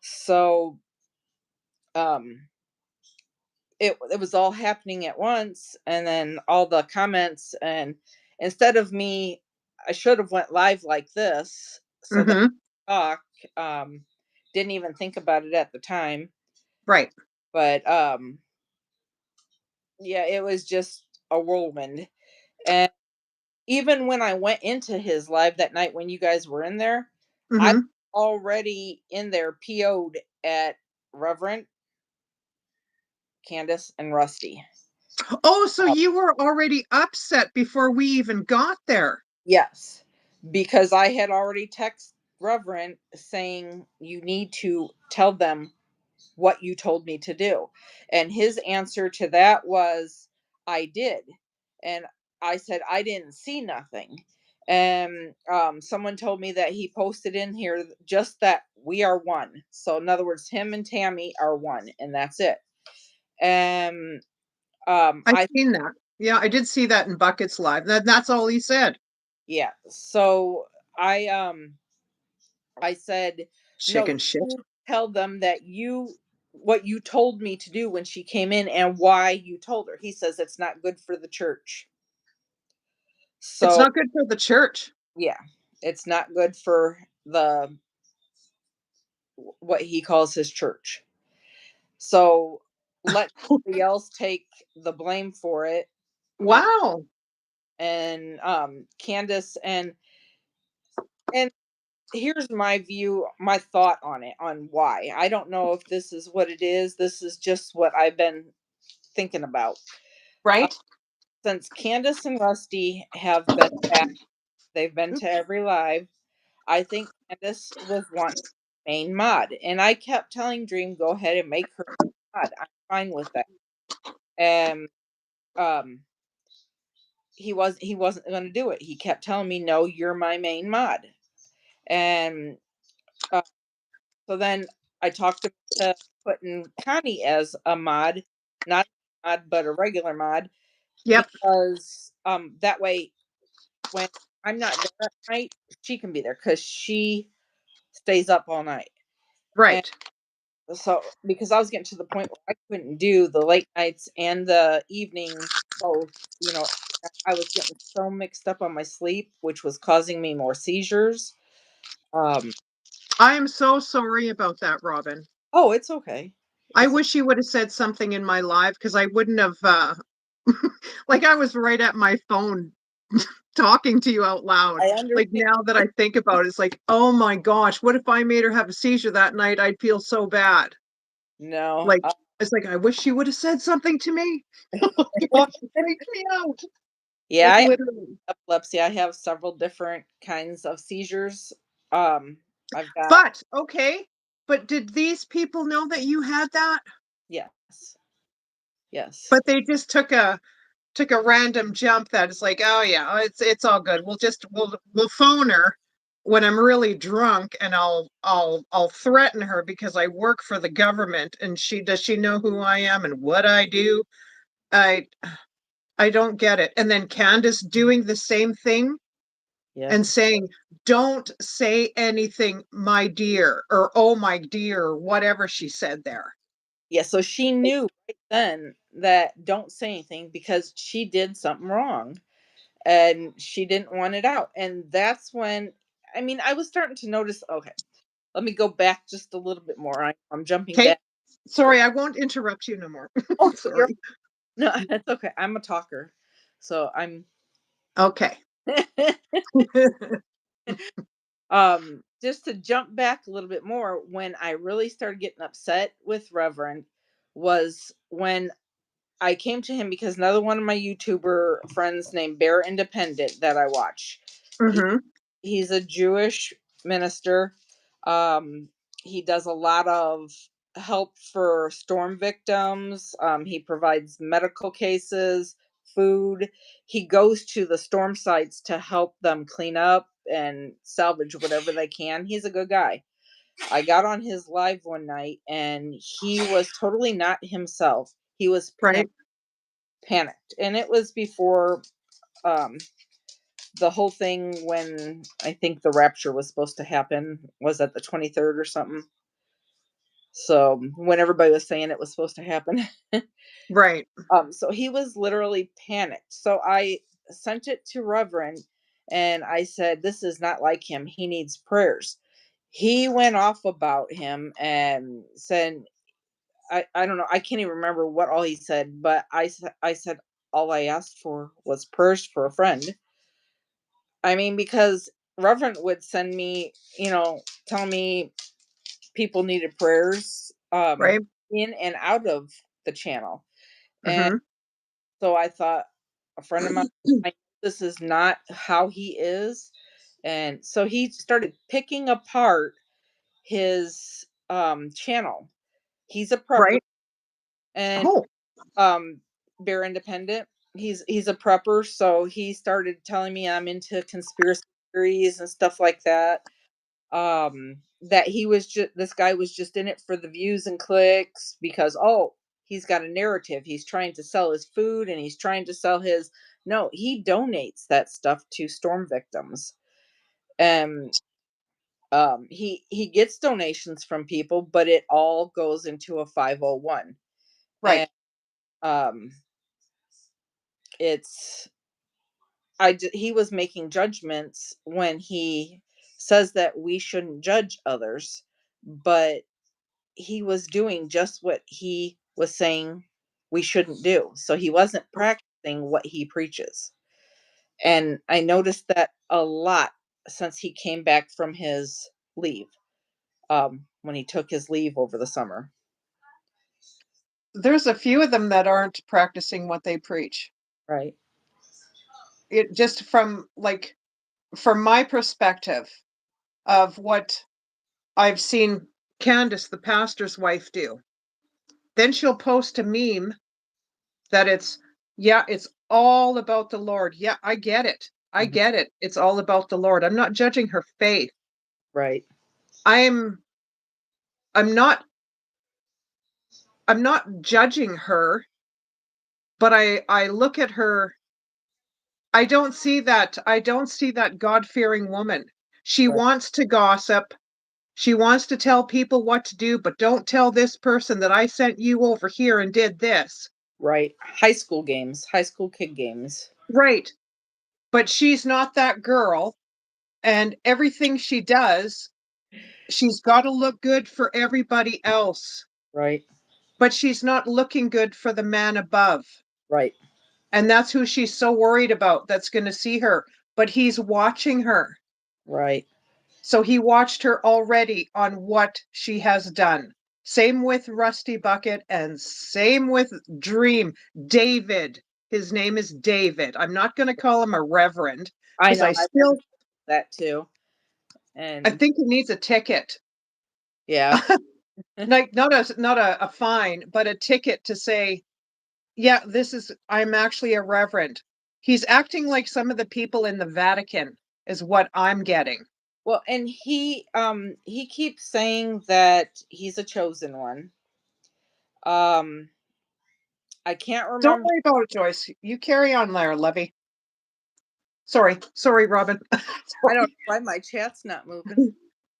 So um it was all happening at once, and then all the comments, and instead of me, I should have went live like this so that Mhm. I talk. um didn't even think about it at the time, Right. but yeah, it was just a whirlwind. And even when I went into his live that night when you guys were in there, I Mhm. already in there PO'd at Reverend, Candace, and Rusty. Oh, so Uh, you were already upset before we even got there. yes, because I had already texted Reverend saying, "You need to tell them what you told me to do." And his answer to that was, "I did." And I said, "I didn't see nothing." And someone told me that he posted in here just that we are one. So, in other words, him and Tammy are one, and that's it. And I I, seen that. Yeah, I did see that in Buckets Live. That's all he said. yeah. So I said, "No, Chicken shit. you tell them that what you told me to do when she came in and why you told her." He says it's not good for the church. It's So, not good for the church. yeah, it's not good for the what he calls his church. So, let somebody else take the blame for it. And Wow. Candace, and here's my view, my thought on it, on why. I don't know if this is what it is. This is just what I've been thinking about. Uh, Right? since Candace and Rusty have been back, they've been to every live. I think Candace was wanting main mod, and I kept telling Dream, "Go ahead and make her mod. I'm fine with that." And um, he wasn't going to do it. He kept telling me, "No, you're my main mod." And uh, so then I talked him to putting Connie as a mod, not a mod, but a regular mod, Yep. because that way when I'm not there at night, she can be there because she stays up all night. And Right. so, because I was getting to the point where I couldn't do the late nights and the evenings both, you know, I was getting so mixed up on my sleep, which was causing me more seizures. Um, I am so sorry about that, Robin. oh, it's okay. I It's wish you would have said something in my live because I wouldn't have like I was right at my phone talking to you out loud. I Like understand. now that I think about it, it's like, oh my gosh, what if I made her have a seizure that night? I'd feel so bad. No, Like it's like I wish she would have said something to me. Oh gosh, it freaked me out. yeah, Like I have literally. epilepsy. I have several different kinds of seizures. Um, I've got, But okay. But did these people know that you had that? yes, yes, But they just took a random jump that is like, oh yeah, it's all good. We'll phone her when I'm really drunk and I'll threaten her because I work for the government and she know who I am and what I do? I I don't get it. And then Candace doing the same thing yeah, and saying, "Don't say anything, my dear," or "Oh my dear," or whatever she said there. yeah. So she knew right then that don't say anything because she did something wrong and she didn't want it out. And that's when, I mean, I was starting to notice. Okay, let me go back just a little bit more. I'm jumping Okay, back. sorry, I won't interrupt you no more. Oh, you're Sorry. no, that's okay. I'm a talker, so I'm. Okay. Just to jump back a little bit more, when I really started getting upset with Reverend was when I came to him because another one of my YouTuber friends named Bear Independent that I watch. He Mhm. he's a Jewish minister. Um, he does a lot of help for storm victims. He provides medical cases, food. He goes to the storm sites to help them clean up and salvage whatever they can. He's a good guy. I got on his live one night and he was totally not himself. He was Right. panicked. And it was before um the whole thing when I think the rapture was supposed to happen was at the 23rd or something. So when everybody was saying it was supposed to happen. Right. So he was literally panicked. So I sent it to Reverend and I said, "This is not like him. He needs prayers." He went off about him and said, I don't know, I can't even remember what all he said, but I said all I asked for was prayers for a friend. I mean, because Reverend would send me, tell me people needed prayers Right. in and out of the channel. And Hmm. so I thought, a friend of mine, I, this is not how he is. And so he started picking apart his channel. He's a prepper Right. and Oh, um Bear Independent. He's a prepper, so he started telling me I'm into conspiracy theories and stuff like that. That he was just this guy was just in it for the views and clicks because, oh, he's got a narrative. He's trying to sell his food and he's trying to sell his no, he donates that stuff to storm victims. And he gets donations from people, but it all goes into a 501. And right. um it's he was making judgments when he says that we shouldn't judge others, but he was doing just what he was saying we shouldn't do. So he wasn't practicing what he preaches. And I noticed that a lot since he came back from his leave, when he took his leave over the summer. There's a few of them that aren't practicing what they preach. Right. It just from my perspective of what I've seen Candace, the pastor's wife, do. Then she'll post a meme that yeah, it's all about the Lord. Yeah, I get it. I Mhm. get it. It's all about the Lord. I'm not judging her faith. Right. I'm I'm not I'm not judging her, but I look at her. I don't see that God-fearing woman. She Right. wants to gossip. She wants to tell people what to do, but don't tell this person that I sent you over here and did this. Right. High school games, high school kid games. Right. But she's not that girl. And everything she does, she's got to look good for everybody else. Right. But she's not looking good for the man above. Right. And that's who she's so worried about that's going to see her. But he's watching her. Right. So he watched her already on what she has done. Same with Rusty Bucket and same with Dream. David. His name is David. I'm not going to call him a reverend I because know. I've been that too. I And think he needs a ticket. yeah. Like not a fine, but a ticket to say, yeah, I'm actually a reverend. He's acting like some of the people in the Vatican is what I'm getting. Well, and he keeps saying that he's a chosen one. Um I can't Don't remember. worry about it, Joyce. You carry on there, Levy. Sorry, Robin. I don't know Sorry. why my chat's not moving.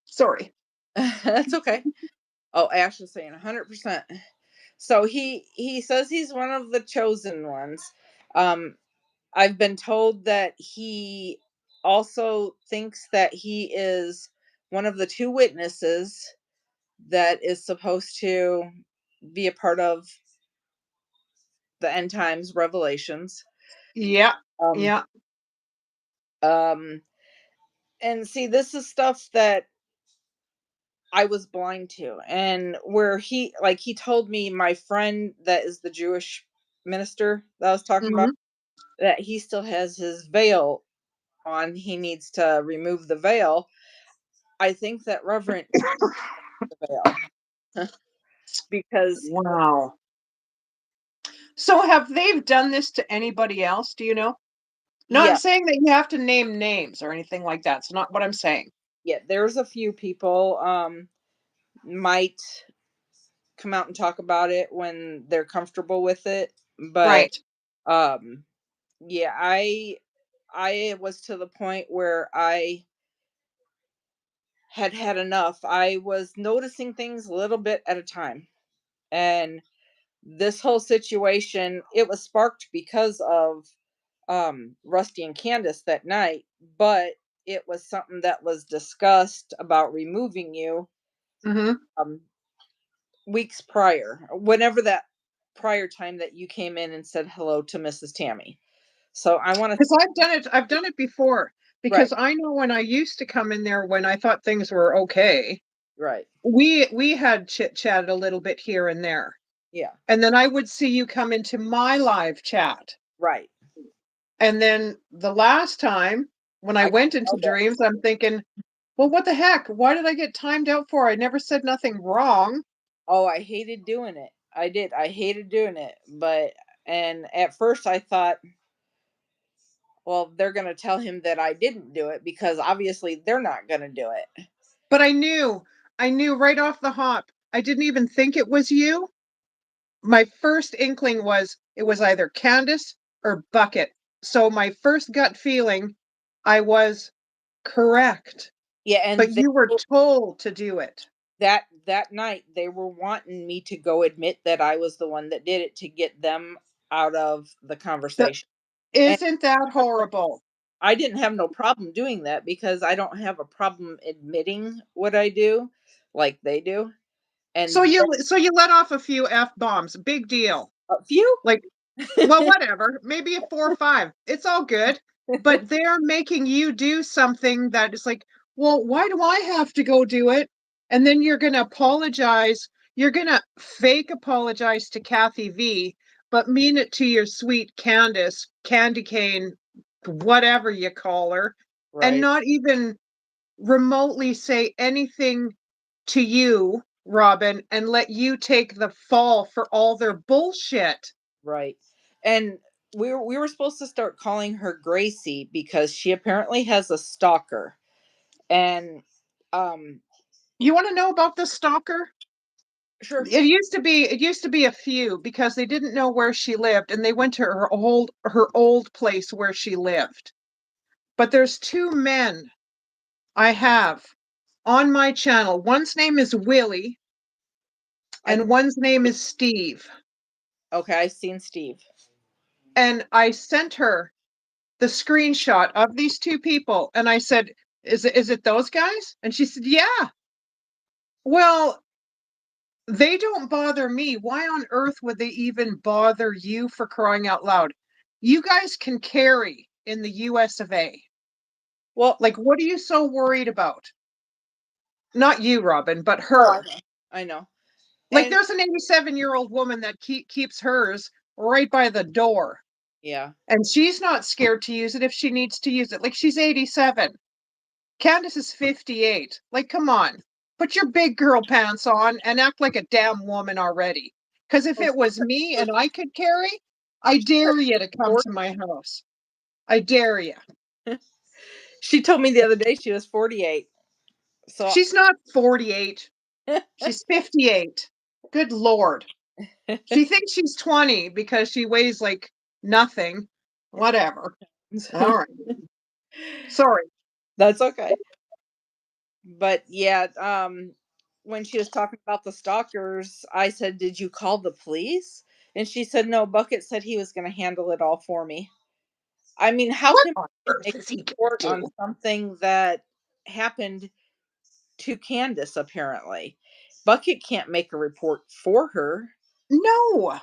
Sorry. That's okay. Oh, Ash is saying 100%. So he says he's one of the chosen ones. Um I've been told that he also thinks that he is one of the two witnesses that is supposed to be a part of the end times revelations. Yeah. Um, Yeah. um, and see, this is stuff that I was blind to, and where he told me my friend that is the Jewish minister that I was talking about Mhm. that he still has his veil on. He needs to remove the veil. I think that Reverend the veil because Wow. So have they done this to anybody else? Do you know? Not yeah, saying that you have to name names or anything like that. It's not what I'm saying. there's a few people might come out and talk about it when they're comfortable with it, but Right. um yeah, I was to the point where had had enough. I was noticing things a little bit at a time. And this whole situation, it was sparked because of Rusty and Candace that night, but it was something that was discussed about removing you Mhm. um weeks prior, whenever that prior time that you came in and said hello to Mrs. Tammy. So I want to 'Cause I've done it before, right, because I know when I used to come in there when I thought things were okay, right. we had chit-chatted a little bit here and there, Yeah, and then I would see you come into my live chat, right. and then the last time when I I went into know that. dreams, I'm thinking, "Well, what the heck? Why did I get timed out for? I never said nothing wrong." Oh, I hated doing it. I did. I hated doing it. But and at first I thought, well, they're going to tell him that I didn't do it because obviously they're not going to do it. But I knew right off the hop. I didn't even think it was you. My first inkling was it was either Candace or Bucket. So my first gut feeling, I was correct, Yeah, but and you were told to do it. that night they were wanting me to go admit that I was the one that did it to get them out of the The conversation. And Isn't that horrible? I didn't have no problem doing that because I don't have a problem admitting what I do like they do. And So you let off a few F bombs. Big deal. a few. Like, well, whatever, maybe a 4 or 5. It's all good. But they're making you do something that is like, well, why do I have to go do it? And then you're going to apologize. You're going to fake apologize to Kathy V, but mean it to your sweet Candace, Candy Cane, whatever you call her, and Right, not even remotely say anything to you, Robin, and let you take the fall for all their bullshit. right. And we were supposed to start calling her Gracie because she apparently has a stalker. And um You want to know about the stalker? sure. It used to be a few because they didn't know where she lived and they went to her old place where she lived. But there's two men I have on my channel. One's name is Willie I and one's name is Steve. Okay, I've seen Steve. And I sent her the screenshot of these two people and I said, is it those guys?" And she said, "Yeah." Well, they don't bother me. Why on earth would they even bother you, for crying out loud? You guys can carry in the US of A. Well, Like, what are you so worried about? Not you, Robin, but oh, I her. know. I know. Like, And there's an 87-year-old woman that keeps hers right by the door, yeah. and she's not scared to use it if she needs to use it. Like, she's 87. Candace is 58. Like, come on. Put your big girl pants on and act like a damn woman already. Because if Well, it was me and I could carry, I dare you to come to my house. I dare you. she told me the other day she was 48. So She's not 48. She's 58. Good Lord. She thinks she's 20 because she weighs like nothing. Whatever. All right. Sorry. that's okay. But yeah, when she was talking about the stalkers, I said, "Did you call the police?" And she said, "No, Bucket said he was going to handle it all for me." I mean, how What can on Bucket earth make is a he going report to on do? something that happened to Candace apparently? Bucket can't make a report for her. No.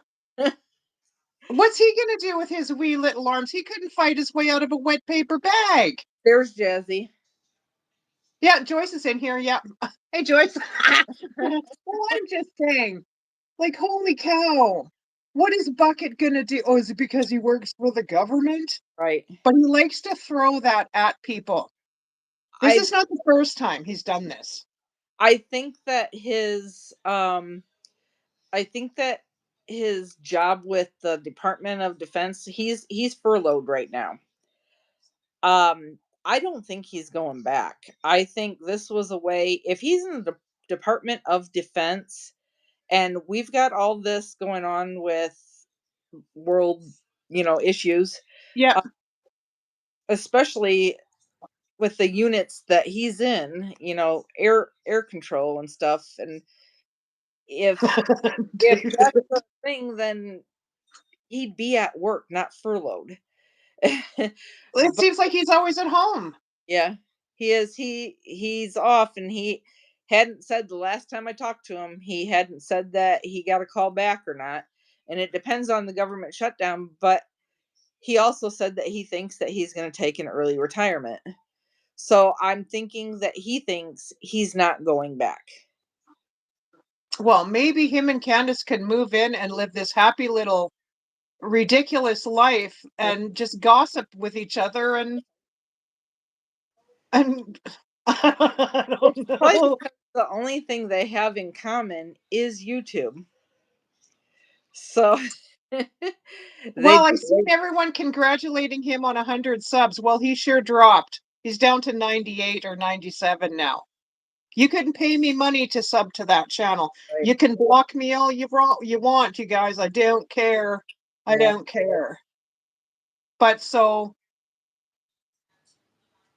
What's he going to do with his wee little arms? He couldn't fight his way out of a wet paper bag. There's Jazzy. Yeah, Joyce is in here. Yeah. Hey, Joyce. Well, I'm just saying, like, holy cow. What is Bucket gonna do? Oh, is it because he works for the government? Right. But he likes to throw that at people. This I is not the first time he's done this. I think that I think that his job with the Department of Defense, he's furloughed right now. I don't think he's going back. I think this was a way if he's in the Department of Defense and we've got all this going on with world, issues, Yeah. uh, especially with the units that he's in, you know, air control and stuff. And if David. that's the thing, then he'd be at work, not furloughed. It But seems like he's always at home. yeah, he is. He's off, and he hadn't said the last time I talked to him. He hadn't said that he got a call back or not. And it depends on the government shutdown. But he also said that he thinks that he's going to take an early retirement. So I'm thinking that he thinks he's not going back. Well, maybe him and Candace can move in and live this happy little ridiculous life and just gossip with each other and I It's don't probably know. because the only thing they have in common is YouTube. So they Well, I just seen everyone congratulating him on 100 subs. Well, he sure dropped. He's down to 98 or 97 now. You couldn't pay me money to sub to that channel. right. You can block me all you want, you guys. I don't care. I Yeah, don't care. But so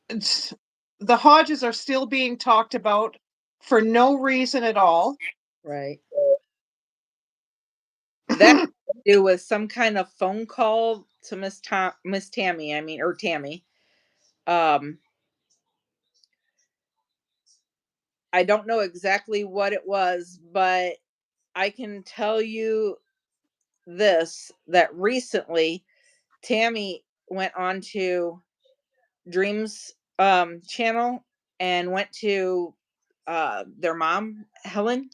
the Hodges are still being talked about for no reason at all. right. That had to do with some kind of phone call to Miss Tammy, I mean, or Tammy. Um, I don't know exactly what it was, but I can tell you this, that recently Tammy went on to Dreams channel and went to their mom, Helen.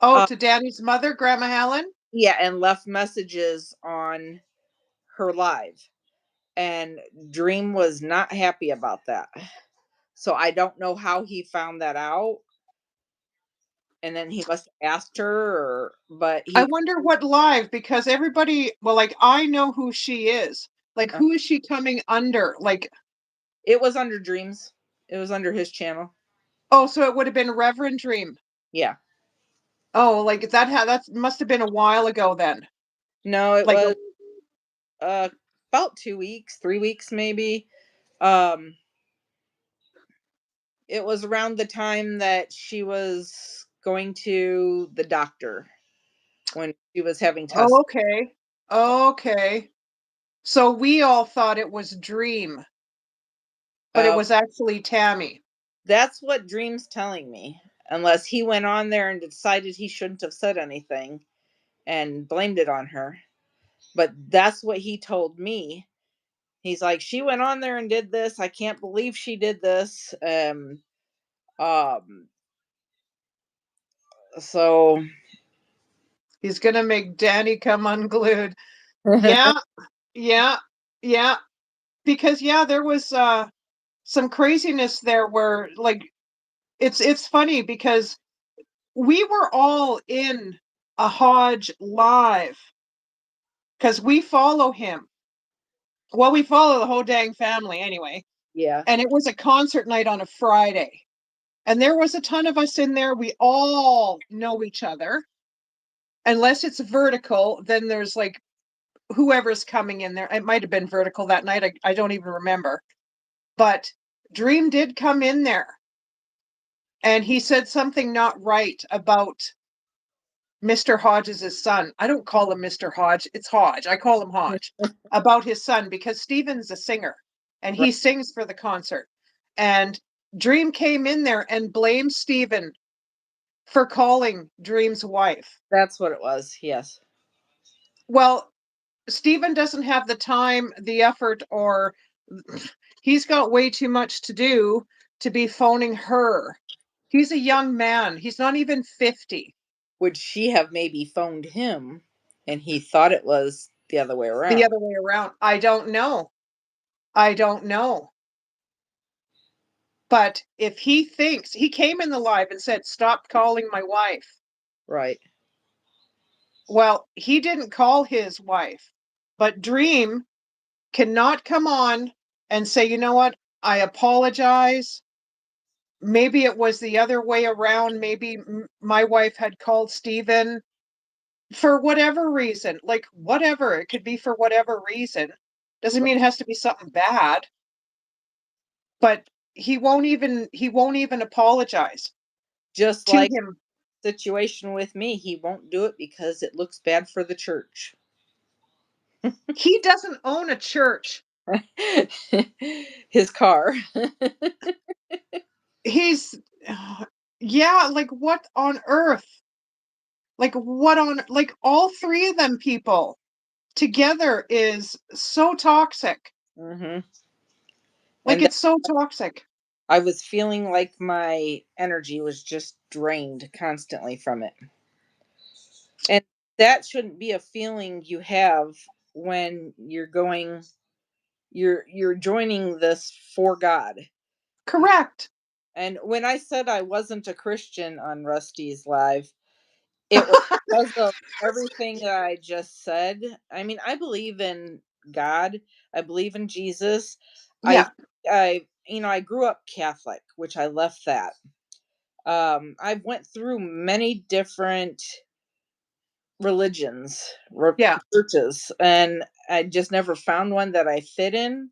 Oh, Uh, to Danny's mother, Grandma Helen? yeah, and left messages on her live. And Dream was not happy about that. So I don't know how he found that out. And then he must have asked her, or, but I he, wonder what live, because everybody, well, like, I know who she is. Like, uh, who is she coming under? Like, it was under Dreams. It was under his channel. oh, so it would have been Reverend Dream. Yeah. Oh, like that must have been a while ago then. No, it Like, was uh about 2 weeks, 3 weeks maybe. Um, it was around the time that she was going to the doctor when she was having tests. oh, okay. Okay. So we all thought it was Dream, but it Uh, was actually Tammy. that's what Dream's telling me. Unless he went on there and decided he shouldn't have said anything and blamed it on her. But that's what he told me. He's like, she went on there and did this. I can't believe she did this. Um, so He's gonna make Danny come unglued. Yeah, yeah, yeah. Because yeah, there was some craziness there where like it's funny because we were all in a Hodge live because we follow him. Well, we follow the whole dang family anyway. yeah, And it was a concert night on a Friday. And there was a ton of us in there. We all know each other. Unless it's vertical, then there's like whoever's coming in there. It might have been vertical that night. I don't even remember. But Dream did come in there and he said something not right about Mr. Hodges' son. I don't call him Mr. Hodge. It's Hodge. I call him Hodge. About his son because Steven's a singer and right. he sings for the concert. And Dream came in there and blamed Steven for calling Dream's wife. That's what it was. Yes. Well, Steven doesn't have the time, the effort, or he's got way too much to do to be phoning her. He's a young man. He's not even 50. Would she have maybe phoned him and he thought it was the other way The around? other way around. I don't know. I don't know. But if he thinks he came in the live and said, "Stop calling my wife." Right. Well, he didn't call his wife, but Dream cannot come on and say, "You know what? I apologize. Maybe it was the other way around. Maybe my wife had called Steven for whatever reason." Like, whatever. It could be for whatever reason. Doesn't mean it has to be something bad. but he won't even apologize Just to like him. situation with me, he won't do it because it looks bad for the church. He doesn't own a church. His car. He's yeah, like what on earth? Like all three of them people together is so toxic. Mhm. Like And it's so toxic. I was feeling like my energy was just drained constantly from it. And that shouldn't be a feeling you have when you're joining this for God. Correct. And when I said I wasn't a Christian on Rusty's live, it was because of everything that I just said. I mean, I believe in God. I believe in Jesus. I Yeah, I grew up Catholic, which I left that. I went through many different religions, yeah, churches, and I just never found one that I fit in.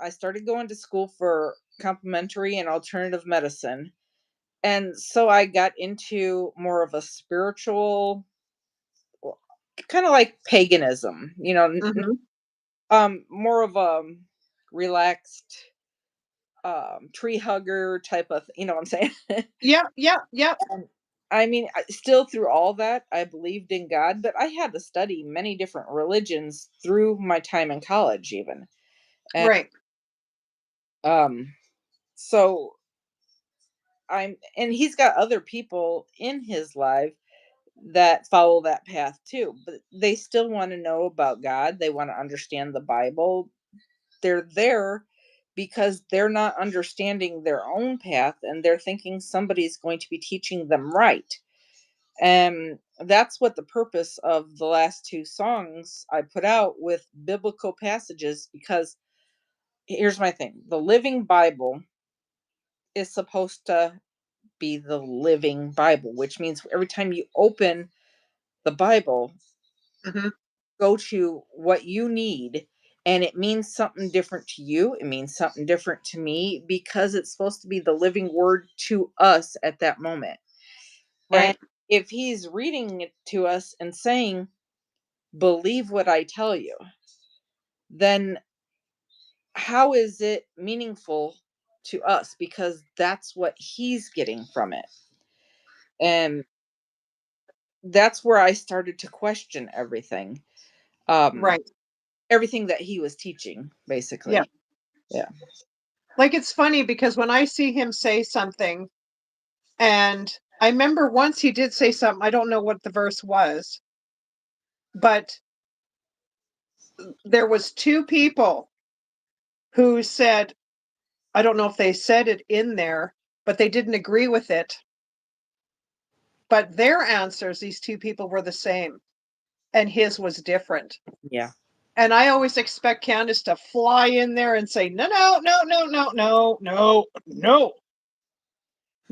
I started going to school for complementary and alternative medicine. And so I got into more of a spiritual, kind of like paganism, mhm. more of a relaxed tree hugger type of, you know what I'm saying? Yep, yep, yep. Um, I mean, still through all that, I believed in God, but I had to study many different religions through my time in college, even. And Right. um, so and he's got other people in his life that follow that path too, but they still want to know about God. They want to understand the Bible. They're there because they're not understanding their own path and they're thinking somebody's going to be teaching them right. And that's what the purpose of the last two songs I put out with biblical passages, because here's my thing: the Living Bible is supposed to be the living Bible, which means every time you open the Bible, Mhm. go to what you need, and it means something different to you. It means something different to me because it's supposed to be the living word to us at that moment. And Right. if he's reading it to us and saying, believe what I tell you, then how is it meaningful to us? Because that's what he's getting from it. And that's where I started to question everything. Um, Right. everything that he was teaching, Yeah. basically. Yeah. Like it's funny because when I see him say something, and I remember once he did say something, I don't know what the verse was, but there was two people who said, I don't know if they said it in there, but they didn't agree with it. But their answers, these two people were the same, and his was different. Yeah. And I always expect Candace to fly in there and say, no, no, no, no, no, no, no, no.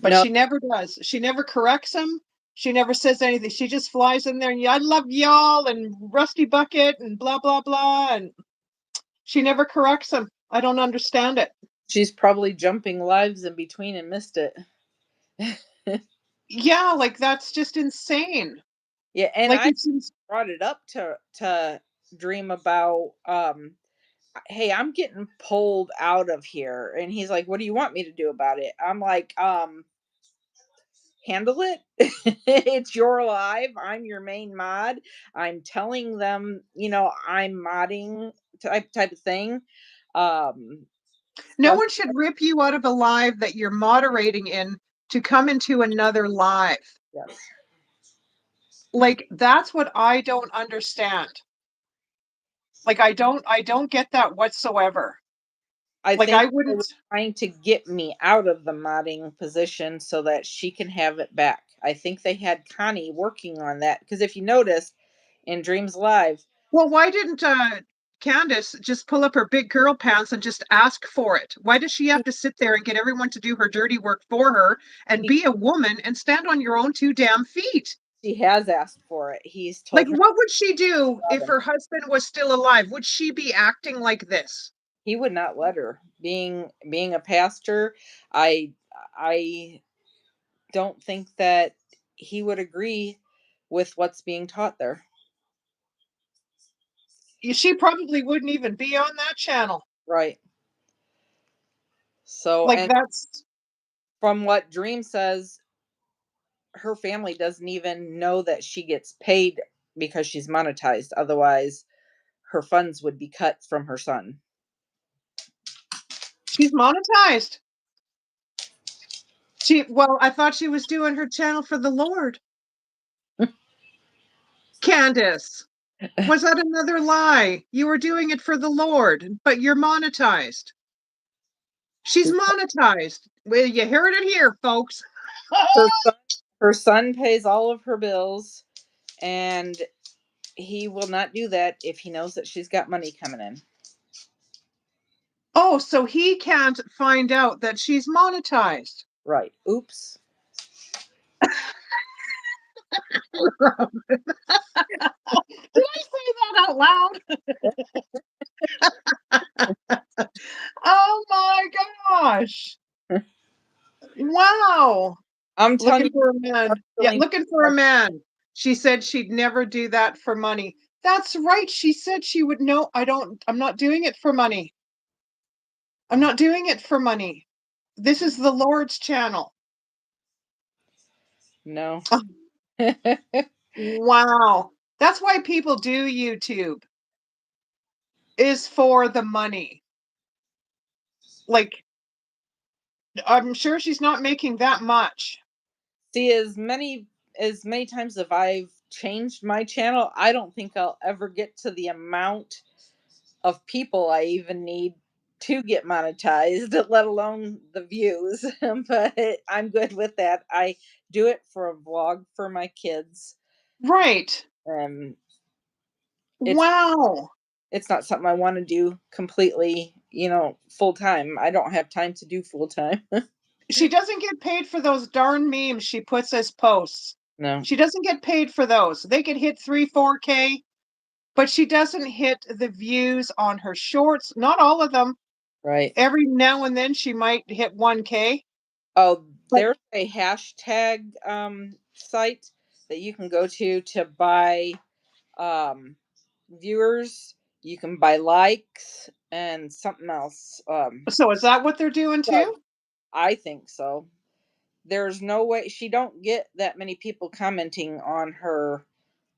But No, she never does. She never corrects him. She never says anything. She just flies in there and, yeah, I love y'all and Rusty Bucket and blah, blah, blah. And she never corrects him. I don't understand it. she's probably jumping lives in between and missed it. Yeah, like that's just insane. Yeah, and Like I brought it up to Dream about, hey, I'm getting pulled out of here. And he's like, what do you want me to do about it? I'm like, handle it. It's your live. I'm your main mod. I'm telling them, I'm modding type of thing. Um, no so one should rip you out of a live that you're moderating in to come into another live. yes, Like that's what I don't understand. Like I don't get that whatsoever. I Like think I they wouldn't. were trying to get me out of the modding position so that she can have it back. I think they had Connie working on that because if you notice in Dreams Live, Well, why didn't Candace just pull up her big girl pants and just ask for it? Why does she have to sit there and get everyone to do her dirty work for her and she, be a woman and stand on your own two damn feet? she has asked for it. He's Like, told her, what would she do if Robin. her husband was still alive? Would she be acting like this? he would not let her. Being a pastor, I I don't think that he would agree with what's being taught there. She probably wouldn't even be on that channel. Right. So, Like and that's from what Dream says, her family doesn't even know that she gets paid because she's monetized. Otherwise, her funds would be cut from her son. she's monetized. Well, I thought she was doing her channel for the Lord. Candace, was that another lie? You were doing it for the Lord, but you're monetized. She's monetized. Well, you heard it here, folks. Her son, her son pays all of her bills, and he will not do that if he knows that she's got money coming in. Oh, so he can't find out that she's monetized. Right. Oops. Did I say that out loud? Oh my gosh. Wow. I'm telling Looking you, for a man. Yeah, feeling looking for a man. She said she'd never do that for money. That's right. She said she would know. I'm not doing it for money. I'm not doing it for money. This is the Lord's channel. no. Oh, wow. That's why people do YouTube, is for the money. Like, I'm sure she's not making that much. See, as many times as I've changed my channel, I don't think I'll ever get to the amount of people I even need to get monetized, let alone the views. But I'm good with that. I do it for a vlog for my kids. Right. And it's Wow. it's not something I want to do completely, full time. I don't have time to do full time. She doesn't get paid for those darn memes she puts as posts. No. She doesn't get paid for those. They could hit 3, 4K, but she doesn't hit the views on her shorts. Not all of them. Right. Every now and then she might hit 1K. Oh, But there's a hashtag site that you can go to buy um viewers. You can buy likes and something else. so is that what they're doing But too? I think so. There's no way she don't get that many people commenting on her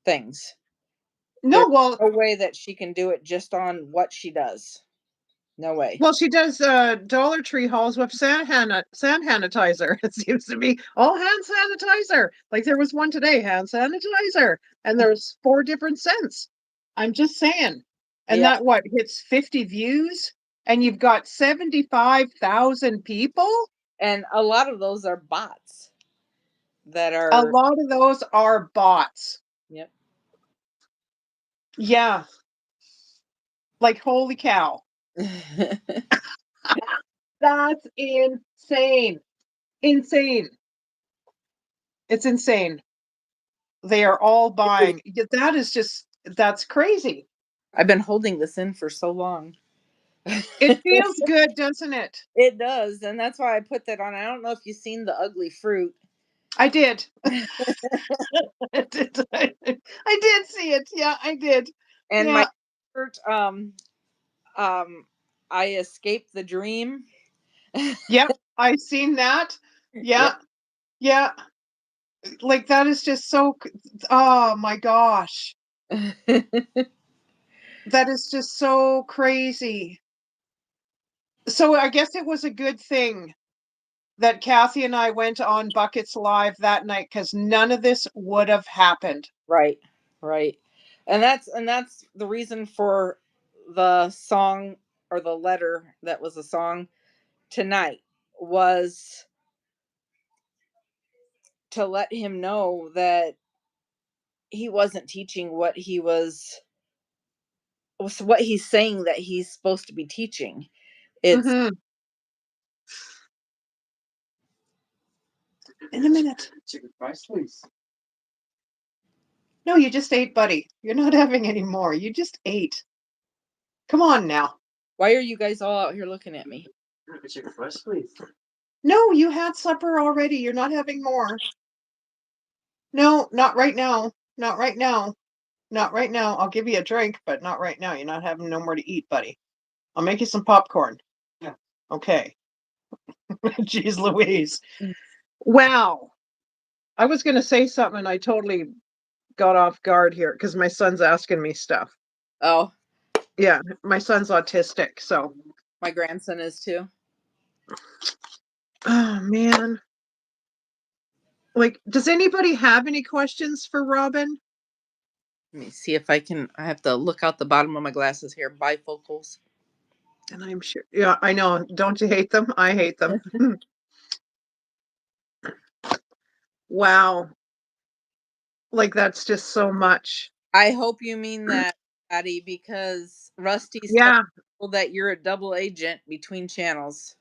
things. There's No, well, no way that she can do it just on what she does. No way. she does Dollar Tree hauls with sand sanitizer. It seems to be all hand sanitizer. Like there was one today, hand sanitizer, and there's 4 different scents. I'm just saying. And Yeah. that what hits 50 views, and you've got 75,000 people. And a lot of those are bots that A are, lot of those are bots. yep. Yeah, like holy cow. That's insane. Insane. It's insane. They are all buying. That is just that's crazy. I've been holding this in for so long. It feels good, doesn't it? It does, and that's why I put that on. I don't know if you've seen The Ugly Fruit. I did. I did. I did see it. Yeah, I did. And my Yeah. shirt, um, I escaped the dream. Yep. I seen that. Yeah. Yeah. Yeah. Like that is just so oh my gosh. That is just so crazy. So I guess it was a good thing that Kathy and I went on Buckets Live that night because none of this would have happened. Right, right. And that's the reason for the song, or the letter that was a song tonight, was to let him know that he wasn't teaching what he's saying that he's supposed to be teaching. It's Hmm. In a minute. Chicken fries, please. No, you just ate, buddy. You're not having any more. You just ate. Come on now. Why are you guys all out here looking at me? Get your request, please. No, you had supper already. You're not having more. No, not right now. Not right now. Not right now. I'll give you a drink, but not right now. You're not having no more to eat, buddy. I'll make you some popcorn. Yeah. Okay. Jeez Louise. Mm. Wow. I was going to say something and I totally got off guard here because my son's asking me stuff. Oh, Yeah, my son's autistic, so. my grandson is too. Oh, man. Like, does anybody have any questions for Robin? Let me see if I can. I have to look out the bottom of my glasses here. Bifocals. And I'm sure. Yeah, I know. Don't you hate them? I hate them. Wow. Like, that's just so much. I hope you mean that, Patty, because Rusty's Yeah. telling people that you're a double agent between channels.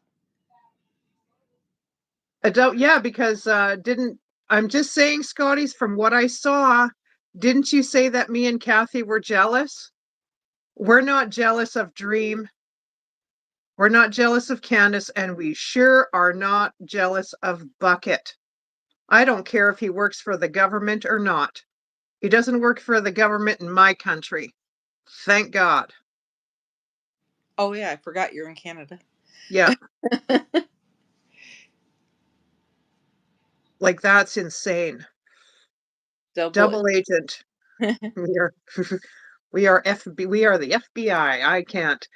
Yeah, because I'm just saying, Scotty's, from what I saw, didn't you say that me and Kathy were jealous? We're not jealous of Dream. We're not jealous of Candace, and we sure are not jealous of Bucket. I don't care if he works for the government or not. He doesn't work for the government in my country. Thank God. Oh yeah, I forgot you're in Canada. Yeah. Like, that's insane. Double agent. We are we are the FBI. I can't.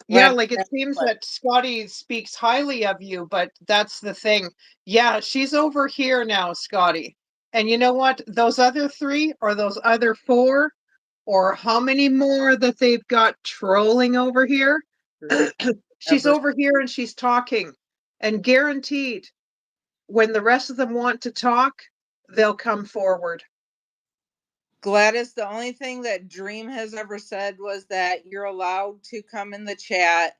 Yeah, Well, like, it seems that Scotty speaks highly of you, but that's the thing. Yeah, she's over here now, Scotty. And you know what? Those other 3 or those other 4 or how many more that they've got trolling over here? She's over here and she's talking. And guaranteed, when the rest of them want to talk, they'll come forward. Gladys, the only thing that Dream has ever said was that you're allowed to come in the chat.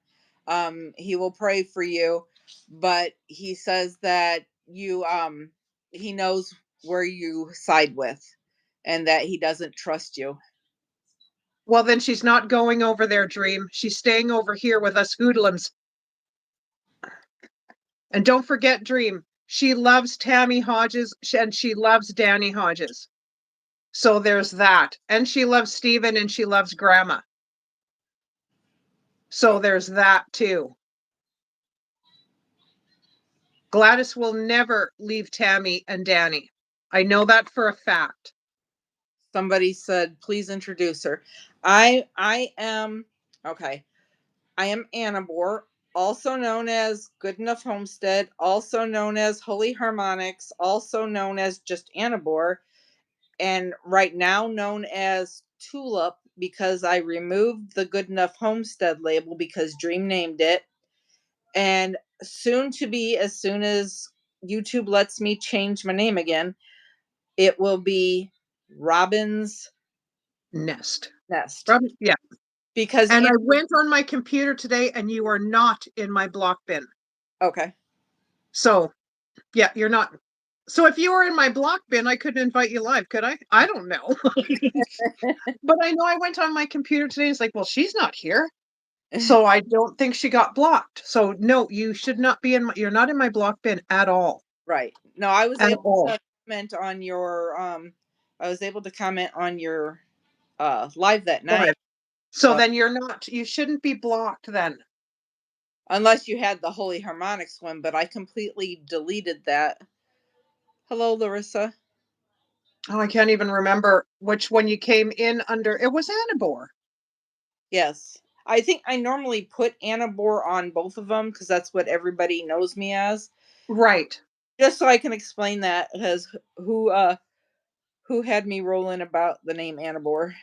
He will pray for you, but he says that you he knows where you side with and that he doesn't trust you. Well, then she's not going over there, Dream. She's staying over here with us hoodlums. And don't forget, Dream, she loves Tammy Hodges and she loves Danny Hodges. So there's that. And she loves Steven and she loves Grandma. So there's that too. Gladys will never leave Tammy and Danny. I know that for a fact. Somebody said, please introduce her. I am, okay. I am Annabore, also known as Good Enough Homestead, also known as Holy Harmonics, also known as just Annabore, and right now known as Tulip because I removed the Good Enough Homestead label because Dream named it. And soon to be, as soon as YouTube lets me change my name again, it will be Robin's Nest. Nest. Yeah. Because and I went on my computer today and you are not in my block bin. Okay. So, yeah, you're not. So if you were in my block bin, I couldn't invite you live, could I? I don't know. But I know I went on my computer today. It's like, well, she's not here. So I don't think she got blocked. So no, you should not be you're not in my block bin at all. Right. No, I was At able all. to comment on your I was able to comment on your live that night. Live. So then you shouldn't be blocked then. Unless you had the Holy Harmonics one, but I completely deleted that. Hello, Larissa. Oh, I can't even remember which one you came in under. It was Annabore. Yes. I think I normally put Annabore on both of them because that's what everybody knows me as. Right. Just so I can explain that, because who had me rolling about the name Annabore?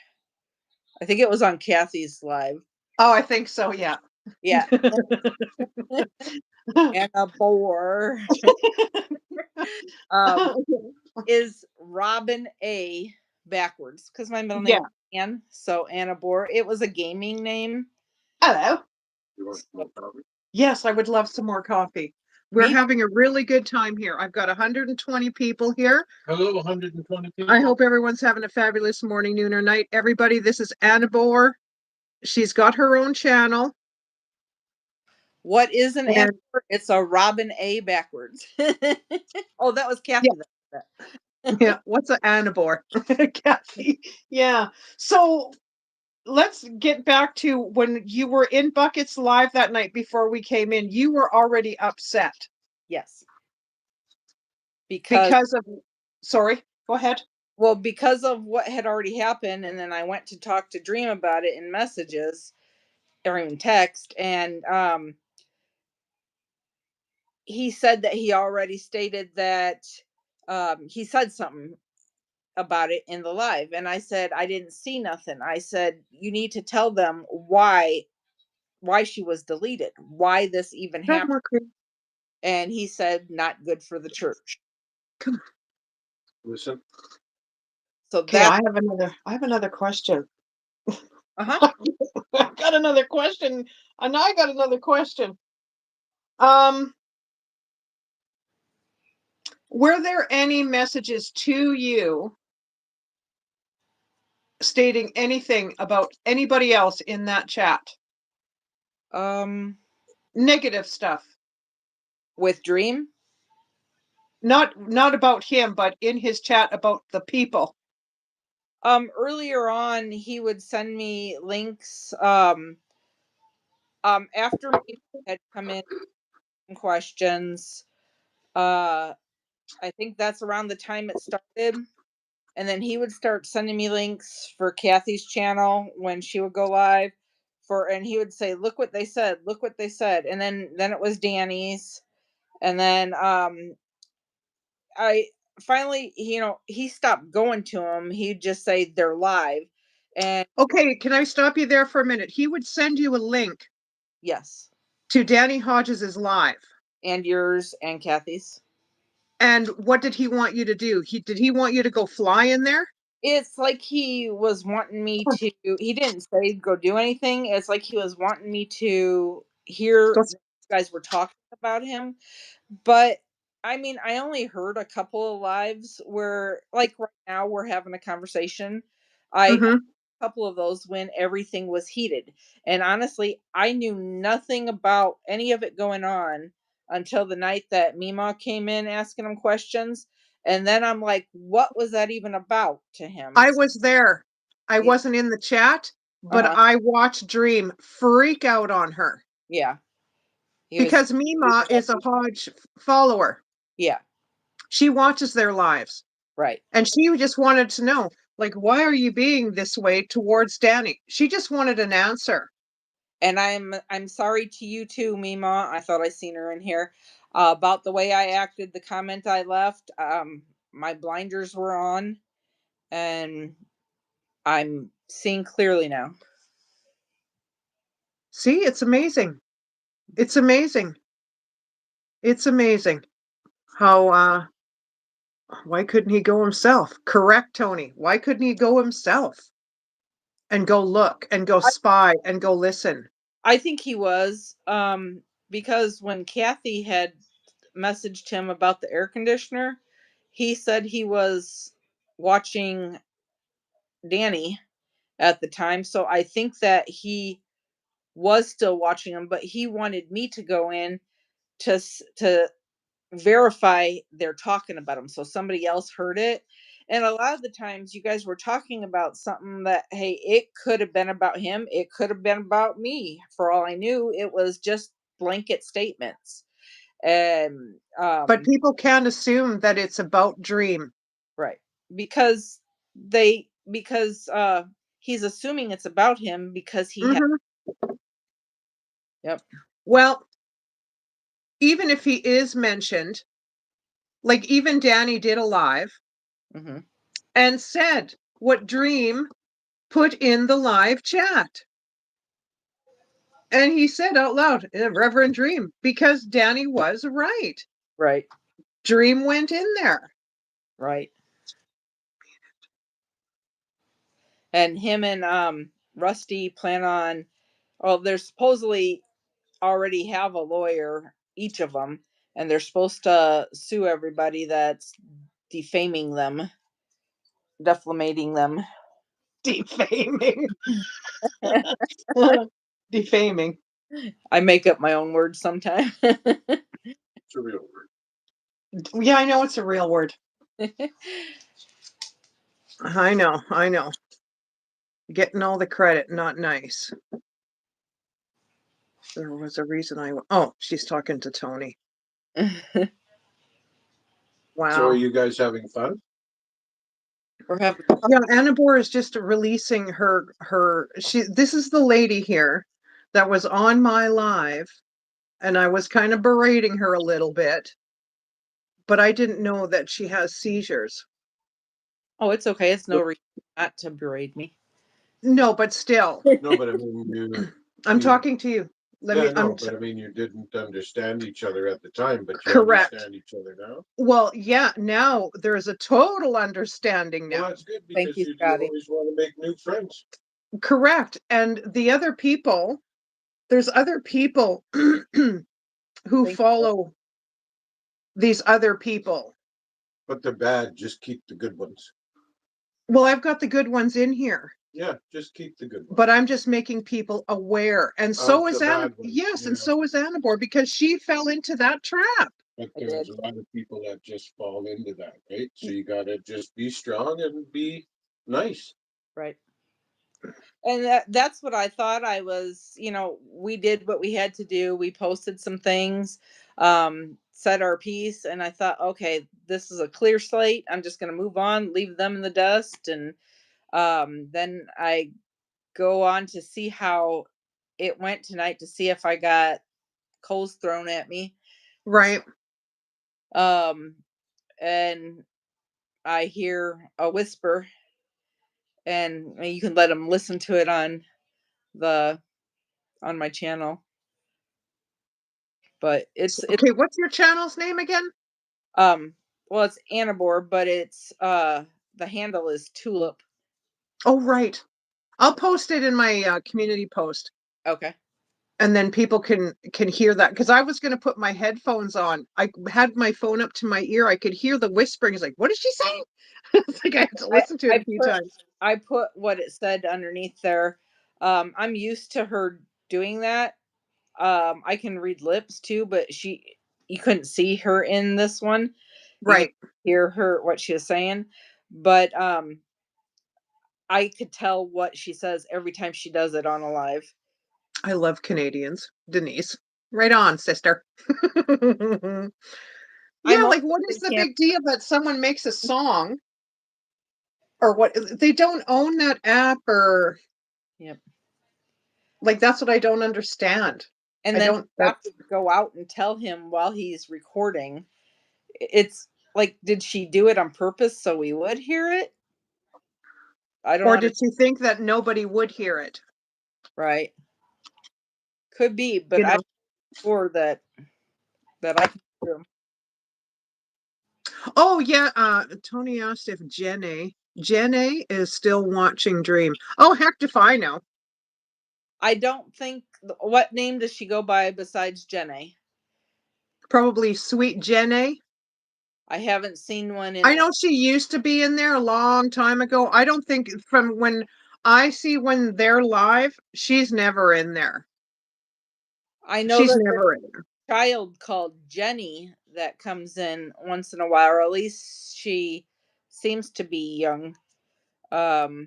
I think it was on Kathy's live. Oh, I think so, yeah. Yeah. Annabore. Is Robin A backwards because my middle name is Ann, so Annabore. It was a gaming name. Hello. Yes, I would love some more coffee. We're having a really good time here. I've got 120 people here. Hello, 120 people. I hope everyone's having a fabulous morning, noon, or night. Everybody, this is Annabore. She's got her own channel. What is an And Anabor? It's a Robin A backwards. Oh, that was Kathy. Yeah. That yeah, what's an Anabor? Kathy. Yeah. So let's get back to when you were in Buckets Live that night before we came in. You were already upset Yes. because of, sorry, go ahead. Well, because of what had already happened, and then I went to talk to Dream about it in messages or in text, and he said that he already stated that he said something about it in the live, and I said I didn't see nothing. I said you need to tell them why she was deleted, why this even Have happened. more cream. And he said not good for the church. Come on. Listen. So Okay, that I have another question. uh-huh. I got another question. And I got another question. Were there any messages to you stating anything about anybody else in that chat? Negative stuff. With Dream, Not about him, but in his chat about the people. earlier on he would send me links after me had come in questions. I think that's around the time it started. And then he would start sending me links for Kathy's channel when she would go live and he would say, look what they said, look what they said. And then it was Danny's. And then I finally, he stopped going to him. He'd just say they're live. And Okay, can I stop you there for a minute? He would send you a link yes, to Danny Hodges's live. and yours and Kathy's. And what did he want you to do? Did he want you to go fly in there? It's like he was wanting me to, he didn't say go do anything. It's like he was wanting me to hear Go- that you guys were talking about him. But I mean, I only heard a couple of lives where, like right now, we're having a conversation. I heard Mhm. a couple of those when everything was heated. And honestly, I knew nothing about any of it going on until the night that Mima came in asking him questions. And then I'm like, what was that even about to him? I was there. I Yeah. wasn't in the chat, but Uh-huh. I watched Dream freak out on her Yeah. He was because Mima is a Hodge follower. yeah, She watches their lives right. and she just wanted to know, like, why are you being this way towards Danny? She just wanted an answer. And I'm sorry to you too, Mima. I thought I seen her in here. About the way I acted, the comment I left. My blinders were on, and I'm seeing clearly now. See, it's amazing. It's amazing. It's amazing how why couldn't he go himself? Correct, Tony. Why couldn't he go himself and go look and go I, spy and go listen? I think he was, because when Kathy had messaged him about the air conditioner, he said he was watching Danny at the time. So I think that he was still watching him, but he wanted me to go in to verify they're talking about him, so somebody else heard it. And a lot of the times you guys were talking about something that, hey, it could have been about him, it could have been about me. For all I knew, it was just blanket statements. And But people can't assume that it's about Dream. right, because because he's assuming it's about him because he had. Mhm. Yep. Well, even if he is mentioned, like even Danny did a live Hmm. and said what Dream put in the live chat. And he said out loud, Reverend Dream, because Danny was right. Right. Dream went in there. Right. And him and Rusty plan on, well, they're supposedly already have a lawyer, each of them, and they're supposed to sue everybody that's defaming them, defamating them. Defaming. Defaming. I make up my own words sometimes. It's a real word. Yeah, I know it's a real word. I know. Getting all the credit, not nice. There was a reason oh, she's talking to Tony. So Wow. are you guys having fun? We're having Yeah, Annabore is just releasing this is the lady here that was on my live, and I was kind of berating her a little bit, but I didn't know that she has seizures. Oh, it's okay. It's no reason not to berate me. No, but still. No, but I mean, I'm talking to you. but I mean, you didn't understand each other at the time, but you Correct. understand each other now. Well, yeah, now there's a total understanding Well, now. that's good Thank because you, you Scotty. always want to make new friends. Correct. And the other people, there's other people who Thank you. follow these other people. But they're bad. Just keep the good ones. Well, I've got the good ones in here, Yeah, just keep the good ones. but I'm just making people aware. And so Of is the bad Anna. ones, Yes, and yeah. so is Annabore because she fell into that trap. But I there's did. a lot of people that just fall into that, right? So you gotta just be strong and be nice. Right. And that's what I thought. I was, we did what we had to do. We posted some things, said our piece, and I thought, okay, this is a clear slate. I'm just going to move on, leave them in the dust. And then I go on to see how it went tonight to see if I got coals thrown at me. Right. And I hear a whisper, and you can let them listen to it on my channel. But it's Okay, what's your channel's name again? well, it's Annabore, but it's the handle is Tulip. Oh, right. I'll post it in my community post. Okay. And then people can hear that because I was going to put my headphones on. I had my phone up to my ear. I could hear the whispering. It's like, what is she saying? It's like I had to listen to it a few times. I put what it said underneath there. I'm used to her doing that. I can read lips too, but you couldn't see her in this one. You Right. could hear her what she was saying, but I could tell what she says every time she does it on a live. I love Canadians. Denise. Right on, sister. Yeah, like what is the big deal that someone makes a song or what they don't own that app or Yep. like that's what I don't understand. And I then don't you have to go out and tell him while he's recording. It's like, did she do it on purpose so we would hear it? I don't or understand. did she think that nobody would hear it? Right. Could be, but I'm sure that I can hear him. Oh yeah, Tony asked if Jenny is still watching Dream. Oh heck if I know. I don't think, what name does she go by besides Jenny? Probably Sweet Jenny. I haven't seen one in I know she used to be in there a long time ago. I don't think from when I see when they're live, she's never in there. I know She's that never in there. child called Jenny that comes in once in a while, or at least she seems to be young. So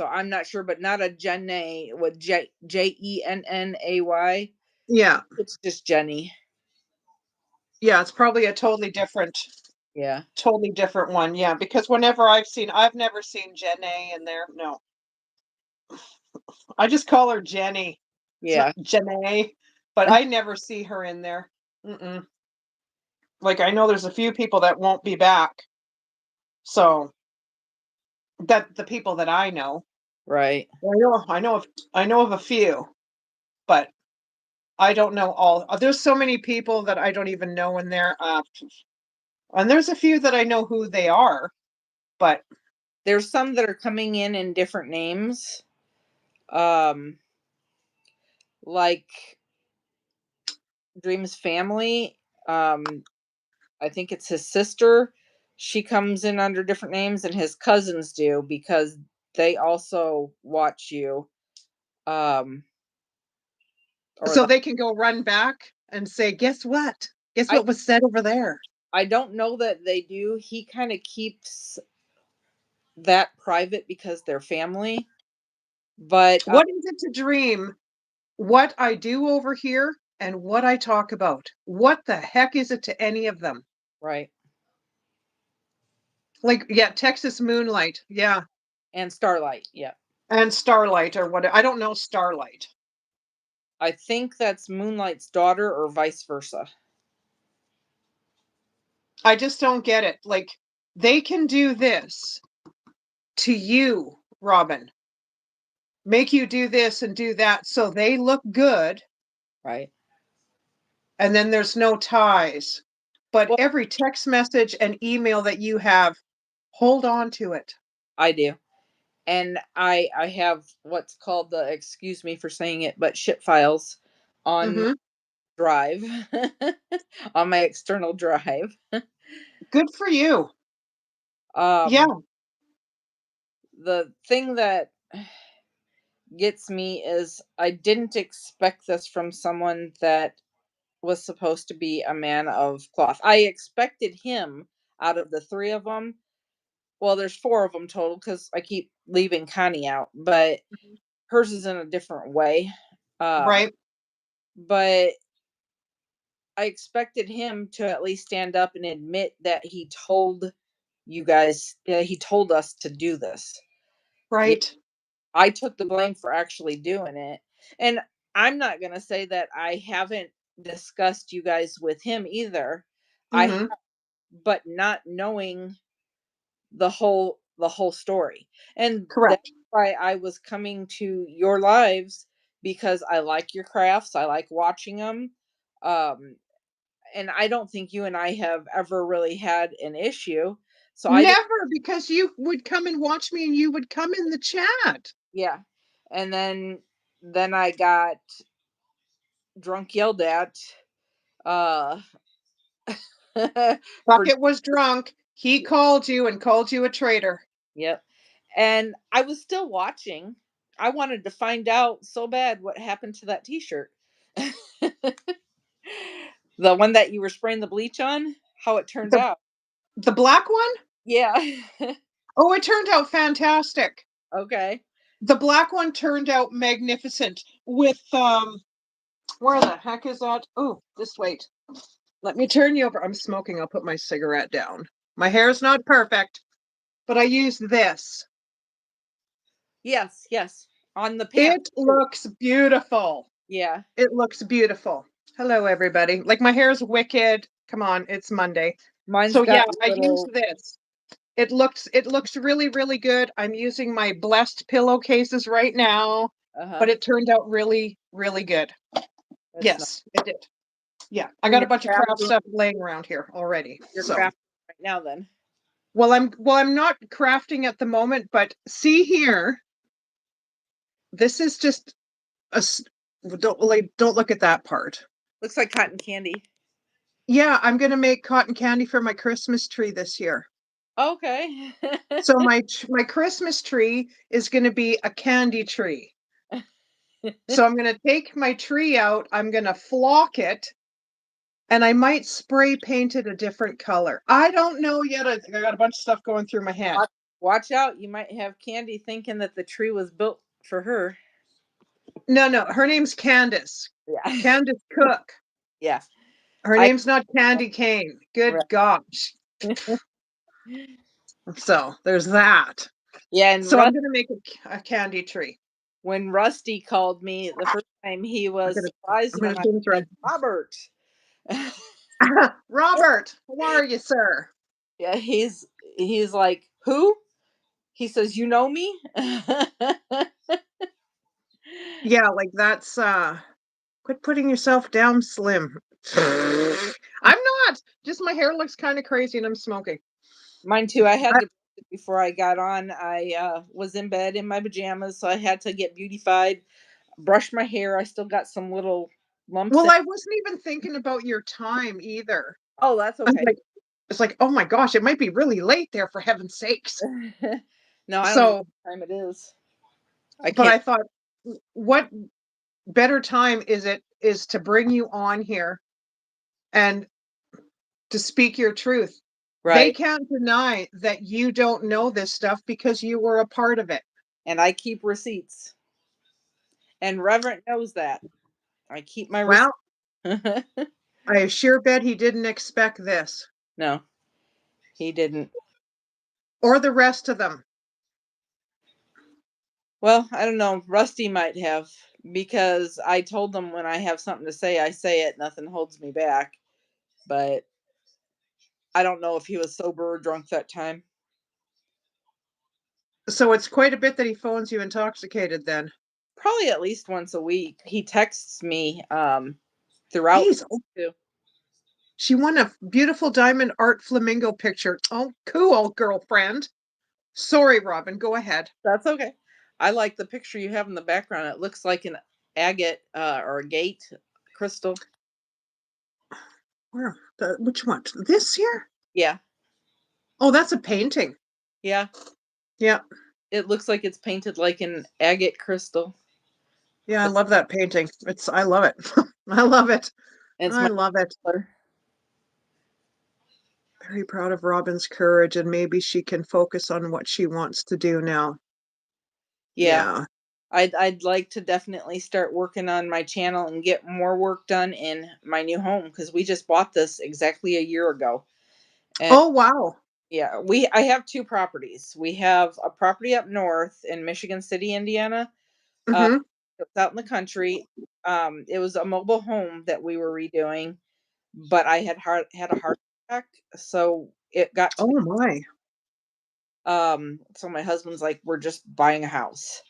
I'm not sure, but not a Jenny with Jennay. Yeah. It's just Jenny. Yeah, it's probably a totally different one. Yeah, because I've never seen Jenny in there. No. I just call her Jenny. Yeah. Jenny, but I never see her in there. Mm-mm. Like I know there's a few people that won't be back. So that the people that I know. Right. I know of a few, but I don't know all. There's so many people that I don't even know in there. And there's a few that I know who they are, but there's some that are coming in different names. Like Dream's family. I think it's his sister. She comes in under different names, and his cousins do because they also watch you. Or So they can go run back and say, guess what? Guess what was said over there? I don't know that they do. He kind of keeps that private because they're family. But What is it to dream what I do over here and what I talk about? What the heck is it to any of them? right. Like, yeah, Texas Moonlight. Yeah. And Starlight, yeah. And Starlight or what? I don't know Starlight. I think that's Moonlight's daughter or vice versa. I just don't get it. Like, they can do this to you, Robin. Make you do this and do that so they look good. Right. And then there's no ties. But Well, every text message and email that you have, hold on to it. I do. And I have what's called the, excuse me for saying it, but shit files on my Hmm. drive, on my external drive. Good for you. Um, Yeah. the thing that gets me is I didn't expect this from someone that was supposed to be a man of cloth. I expected him out of the three of them. Well, there's four of them total because I keep leaving Connie out, but hers is in a different way. Right. But I expected him to at least stand up and admit that he told you guys, he told us to do this. Yeah, Right. I took the blame for actually doing it. And I'm not going to say that I haven't discussed you guys with him either. I Hmm. but not knowing the whole story. And that's Correct. why I was coming to your lives because I like your crafts. I like watching them. Um and I don't think you and I have ever really had an issue. So I didn't, Never, because you would come and watch me and you would come in the chat. yeah. And then I got drunk yelled at uh for Bucket was drunk. He called you and called you a traitor. yep. And I was still watching. I wanted to find out so bad what happened to that t-shirt. The one that you were spraying the bleach on, how it turned The out. the black one? Yeah. Oh, it turned out fantastic. Okay. The black one turned out magnificent with where the heck is that? Oh, this wait. Let me turn you over. I'm smoking. I'll put my cigarette down. My hair's not perfect, but I use this. Yes, yes. On the pants It too. looks beautiful. Yeah. It looks beautiful. Hello, everybody. Like, my hair's wicked. Come on, it's Monday. Mine's So yeah, got I use little this. It looks really, really good. I'm using my blessed pillowcases right now, uh-huh. but it turned out really, really good. That's not Yes, it did. Yeah, I so got you're a bunch of craft crafting stuff laying around here already. you're So, crafting right now then. I'm not crafting at the moment, but see here, this is just don't look at that part. Looks like cotton candy. Yeah, I'm gonna make cotton candy for my Christmas tree this year. Okay. So my Christmas tree is gonna be a candy tree. So I'm gonna take my tree out, I'm gonna flock it, and I might spray paint it a different color. I don't know yet. I got a bunch of stuff going through my head. Watch out, you might have Candy thinking that the tree was built for her. No, her name's Candace. Yeah. Candace Cook. Yeah. Her I name's not Candy Cane. Good right. gosh. So there's that. Yeah, and So I'm gonna make a candy tree. when Rusty called me the first time, he I'm was gonna surprised I'm when gonna I zoom through. said, Robert. Robert, how are you, sir? Yeah, he's like, who? He says, you know me? Yeah, like that's quit putting yourself down, Slim. I'm not. Just my hair looks kind of crazy and I'm smoking. Mine too. I had I, to before I got on. I was in bed in my pajamas, so I had to get beautified, brush my hair. I still got some little lumps well, in. I wasn't even thinking about your time either. Oh, that's I'm okay. like, it's like, oh my gosh, it might be really late there for heaven's sakes. No, I don't know So, what time it is. I but can't. I thought, what better time is it is to bring you on here and to speak your truth. They Right. can't deny that you don't know this stuff because you were a part of it. And I keep receipts. And Reverend knows that. I keep my Well, receipts. I sure bet he didn't expect this No, he didn't. or the rest of them. Well, I don't know. Rusty might have, because I told them when I have something to say, I say it. Nothing holds me back. But I don't know if he was sober or drunk that time. So it's quite a bit that he phones you intoxicated then. Probably at least once a week. He texts me throughout Geez, too. she won a beautiful diamond art flamingo picture. Oh, cool, girlfriend. Sorry, Robin, go ahead. That's okay. I like the picture you have in the background. It looks like an agate or a gate crystal. Where? Which one? This here? Yeah. Oh, that's a painting. Yeah. Yeah. It looks like it's painted like an agate crystal. Yeah, I love that painting. I love it. I love it. It's I my love it. color. Very proud of Robin's courage, and maybe she can focus on what she wants to do now. Yeah. Yeah. I'd like to definitely start working on my channel and get more work done in my new home, because we just bought this exactly a year ago. And Oh, wow. yeah, I have two properties. We have a property up north in Michigan City, Indiana. Uh, Mm-hmm. it's out in the country. It was a mobile home that we were redoing, but I had a heart attack, so it got to Oh, me. my. So my husband's like, we're just buying a house.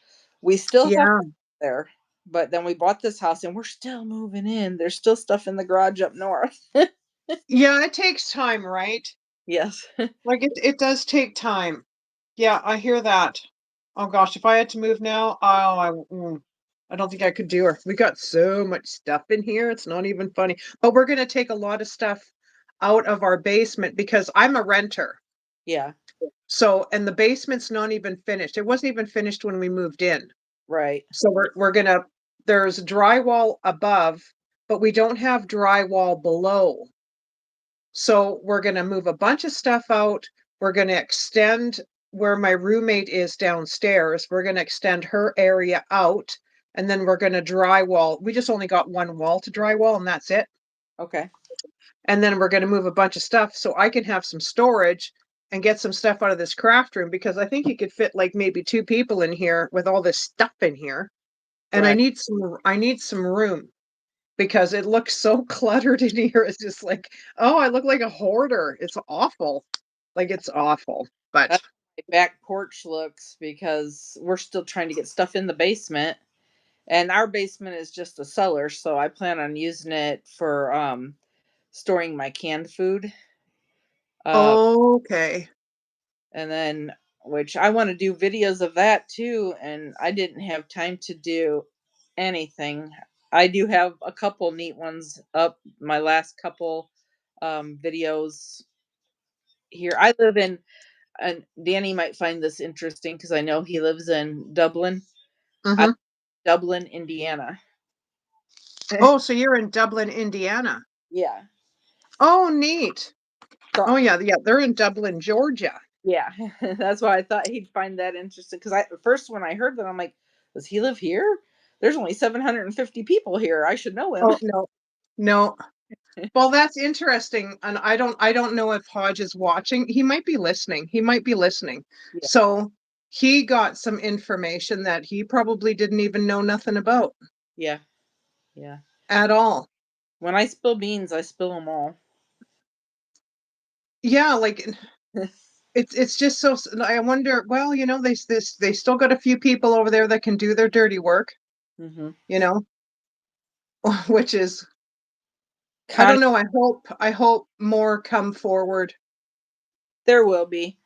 We still have Yeah. there, but then we bought this house and we're still moving in. There's still stuff in the garage up north. Yeah, it takes time, right? Yes. Like it does take time. Yeah, I hear that. Oh gosh, if I had to move now, I don't think I could do her. We got so much stuff in here. It's not even funny. But we're gonna take a lot of stuff out of our basement because I'm a renter. Yeah. So, and the basement's not even finished. It wasn't even finished when we moved in. Right. So we're gonna there's drywall above, but we don't have drywall below. So we're gonna move a bunch of stuff out. We're gonna extend where my roommate is downstairs. We're gonna extend her area out, and then we're gonna drywall. We just only got one wall to drywall, and that's it. Okay. And then we're gonna move a bunch of stuff so I can have some storage and get some stuff out of this craft room because I think you could fit like maybe two people in here with all this stuff in here. And Right. I need some room because it looks so cluttered in here. It's just like, oh, I look like a hoarder. It's awful. Like it's awful. But That's how my back porch looks, because we're still trying to get stuff in the basement. And our basement is just a cellar, so I plan on using it for storing my canned food. Uh okay. and then, which I want to do videos of that too, and I didn't have time to do anything. I do have a couple neat ones up, my last couple videos here. I live in, and Danny might find this interesting because I know he lives in Dublin. I Hmm. Dublin, Indiana. Oh, so you're in Dublin, Indiana. Yeah. Oh, neat. So Oh yeah, yeah, they're in Dublin, Georgia. yeah, that's why I thought he'd find that interesting. Because I first, when I heard that, I'm like, does he live here? There's only 750 people here. I should know him. Oh no, no. Well, that's interesting. And I don't know if Hodge is watching. He might be listening. He might be listening. Yeah, So he got some information that he probably didn't even know nothing about yeah, yeah. at all. When I spill beans, I spill them all. Yeah, like it's just so I wonder, well, you know, they still got a few people over there that can do their dirty work, Hmm. you know, which is I Con don't know, I hope more come forward. There will be.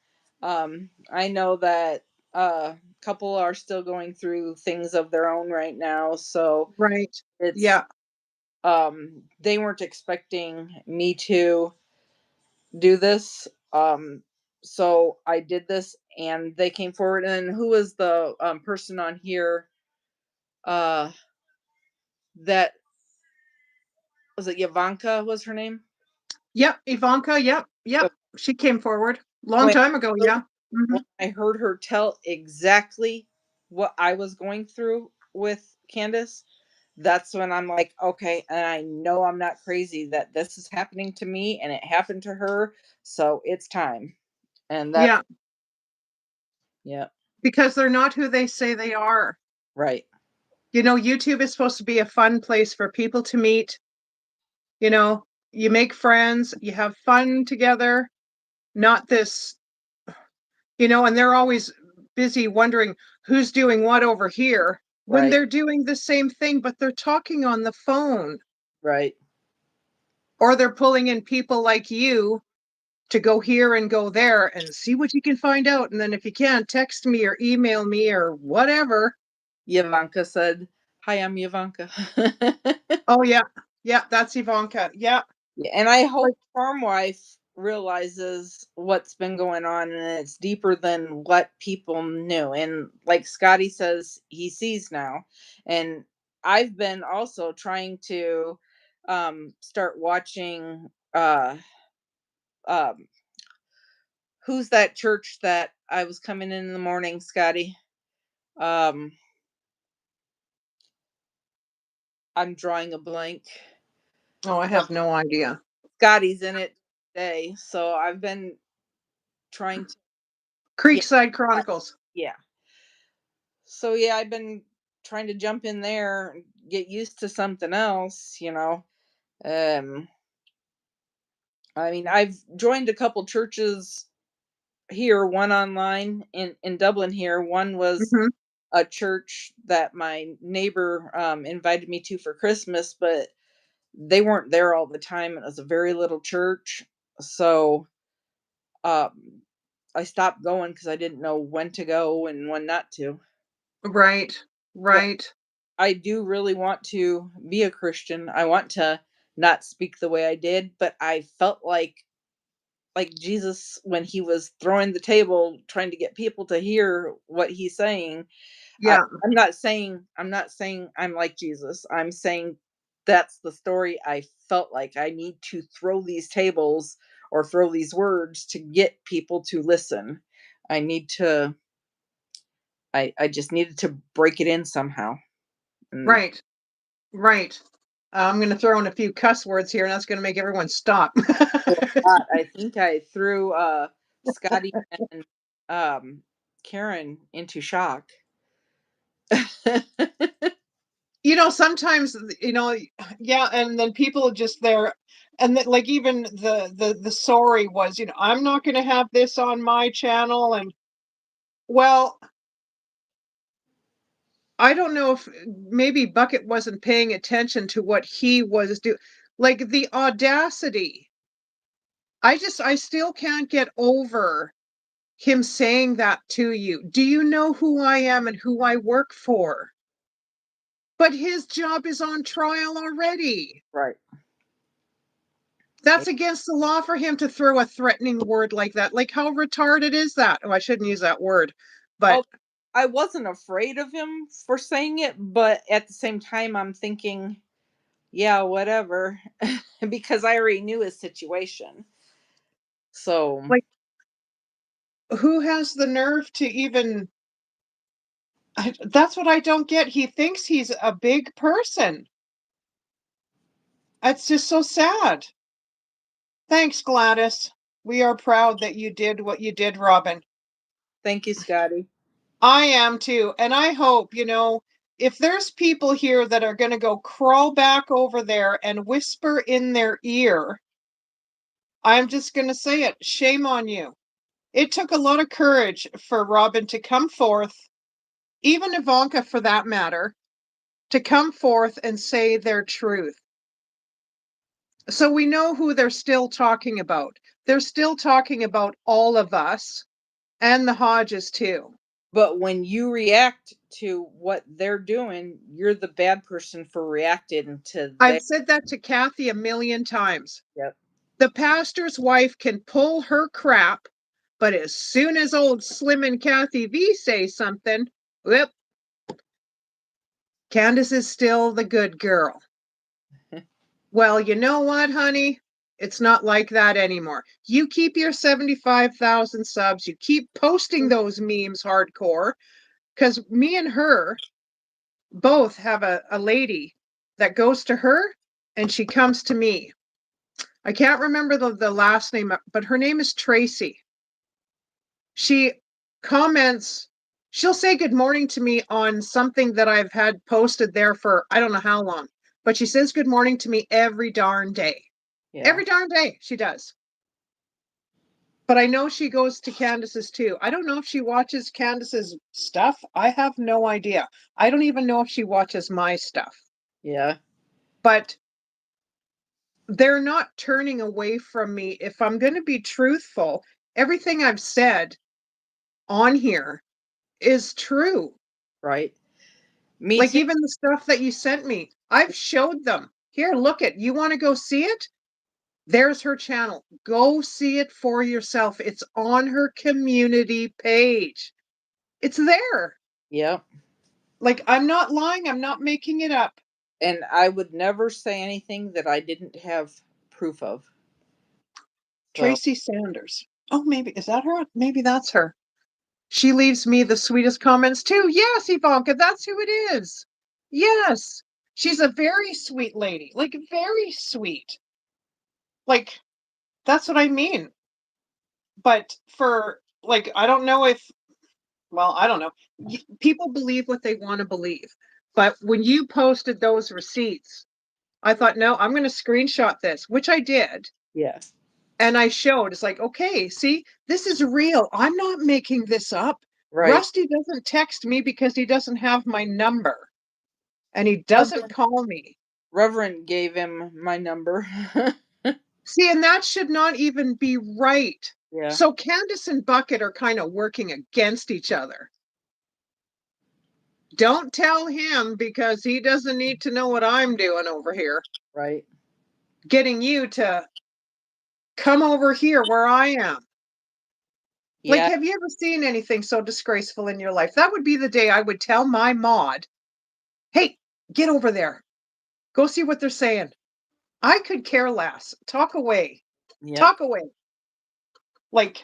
I know that a couple are still going through things of their own right now, so Right. it's Yeah. they weren't expecting me to do this. So I did this and they came forward. And who was the person on here that was it Ivanka was her name? Yep, Ivanka, yep, yep. She came forward long When time ago, yeah. when Mhm. I heard her tell exactly what I was going through with Candace, that's when I'm like, okay, and I know I'm not crazy that this is happening to me and it happened to her, so it's time. And that's Yeah, yeah, because they're not who they say they are. right, You know, YouTube is supposed to be a fun place for people to meet, you know, you make friends, you have fun together, not this, and they're always busy wondering who's doing what over here when right, they're doing the same thing, but they're talking on the phone, right. or they're pulling in people like you to go here and go there and see what you can find out. And then if you can, text me or email me or whatever. Ivanka said, "Hi, I'm Ivanka." Oh, yeah. Yeah, that's Ivanka. Yeah. Yeah, and I Like, hope Farm Wife realizes what's been going on and it's deeper than what people knew. And like Scotty says, he sees now. And I've been also trying to start watching um who's that church that I was coming in the morning, Scotty? Um I'm drawing a blank. oh, I have no idea. Scotty's in it today. So I've been trying to yeah, Creekside Chronicles. yeah. So yeah, I've been trying to jump in there and get used to something else. Um I mean, I've joined a couple churches here, one online in Dublin here. One was Mhm. a church that my neighbor invited me to for Christmas, but they weren't there all the time. It was a very little church. So um I stopped going cuz I didn't know when to go and when not to. Right. But Right. I do really want to be a Christian. I want to not speak the way I did, but I felt like Jesus when he was throwing the table trying to get people to hear what he's saying. Yeah. I'm not saying I'm like Jesus. I'm saying that's the story I felt like I need to throw these tables or throw these words to get people to listen. I need to I just needed to break it in somehow. And Right. Right. I'm going to throw in a few cuss words here, and that's going to make everyone stop. I think I threw Scotty and Karen into shock. Sometimes, yeah, and then people just there, and then, like, even the sorry was, I'm not going to have this on my channel, and well, I don't know if maybe Bucket wasn't paying attention to what he was doing, like the audacity. I still can't get over him saying that to you. Do you know who I am and who I work for? But his job is on trial already. Right. That's against the law for him to throw a threatening word like that. Like, how retarded is that? Oh, I shouldn't use that word, but Oh, I wasn't afraid of him for saying it, but at the same time, I'm thinking, yeah, whatever, because I already knew his situation. So, like, who has the nerve to even? That's what I don't get. He thinks he's a big person. It's just so sad. Thanks, Gladys. We are proud that you did what you did, Robin. thank you, Scotty. I am too. And I hope, if there's people here that are going to go crawl back over there and whisper in their ear, I'm just going to say it. Shame on you. It took a lot of courage for Robin to come forth, even Ivanka for that matter, to come forth and say their truth. So we know who they're still talking about. They're still talking about all of us and the Hodges too. But when you react to what they're doing, you're the bad person for reacting to their. I've said that to Kathy a million times. Yep. The pastor's wife can pull her crap, but as soon as old Slim and Kathy V say something, whoop, Candace is still the good girl. Well, you know what, honey? It's not like that anymore. You keep your 75,000 subs. You keep posting those memes hardcore. Because me and her both have a lady that goes to her and she comes to me. I can't remember the last name, but her name is Tracy. She comments, she'll say good morning to me on something that I've had posted there for I don't know how long, but she says good morning to me every darn day. Yeah. Every darn day she does. But I know she goes to Candace's too. I don't know if she watches Candace's stuff. I have no idea. I don't even know if she watches my stuff. Yeah. But they're not turning away from me. If I'm going to be truthful, everything I've said on here is true. Right. Me Like too. even the stuff that you sent me, I've showed them. Here, look it. You want to go see it? There's her channel. Go see it for yourself. It's on her community page. It's there. Yep. Like, I'm not lying. I'm not making it up. And I would never say anything that I didn't have proof of. So, Tracy Sanders. Oh, maybe. Is that her? Maybe that's her. She leaves me the sweetest comments too. Yes, Ivanka, that's who it is. Yes. She's a very sweet lady. Like, very sweet. Like, that's what I mean. But for, like, I don't know if, well, I don't know. People believe what they want to believe. But when you posted those receipts, I thought, no, I'm going to screenshot this, which I did. yeah. And I showed, it's like, okay, see, this is real. I'm not making this up. Right. Rusty doesn't text me because he doesn't have my number and he doesn't call me. Reverend gave him my number. See, and that should not even be right. Yeah. So Candace and Bucket are kind of working against each other. Don't tell him because he doesn't need to know what I'm doing over here. Right. Getting you to come over here where I am. Like, Yeah. have you ever seen anything so disgraceful in your life? That would be the day I would tell my mod, hey, get over there. Go see what they're saying. I could care less. Talk away. Yep. Talk away. Like,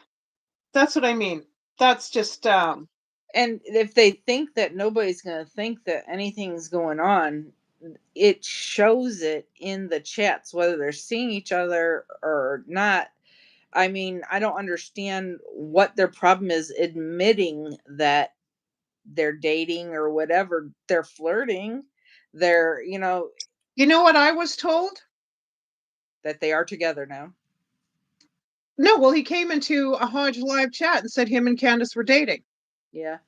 that's what I mean. That's just, And if they think that nobody's going to think that anything's going on, it shows it in the chats, whether they're seeing each other or not. I mean, I don't understand what their problem is admitting that they're dating or whatever. They're flirting. They're, you know what I was told? that they are together now. No, well, he came into a Hodge live chat and said him and Candace were dating. Yeah.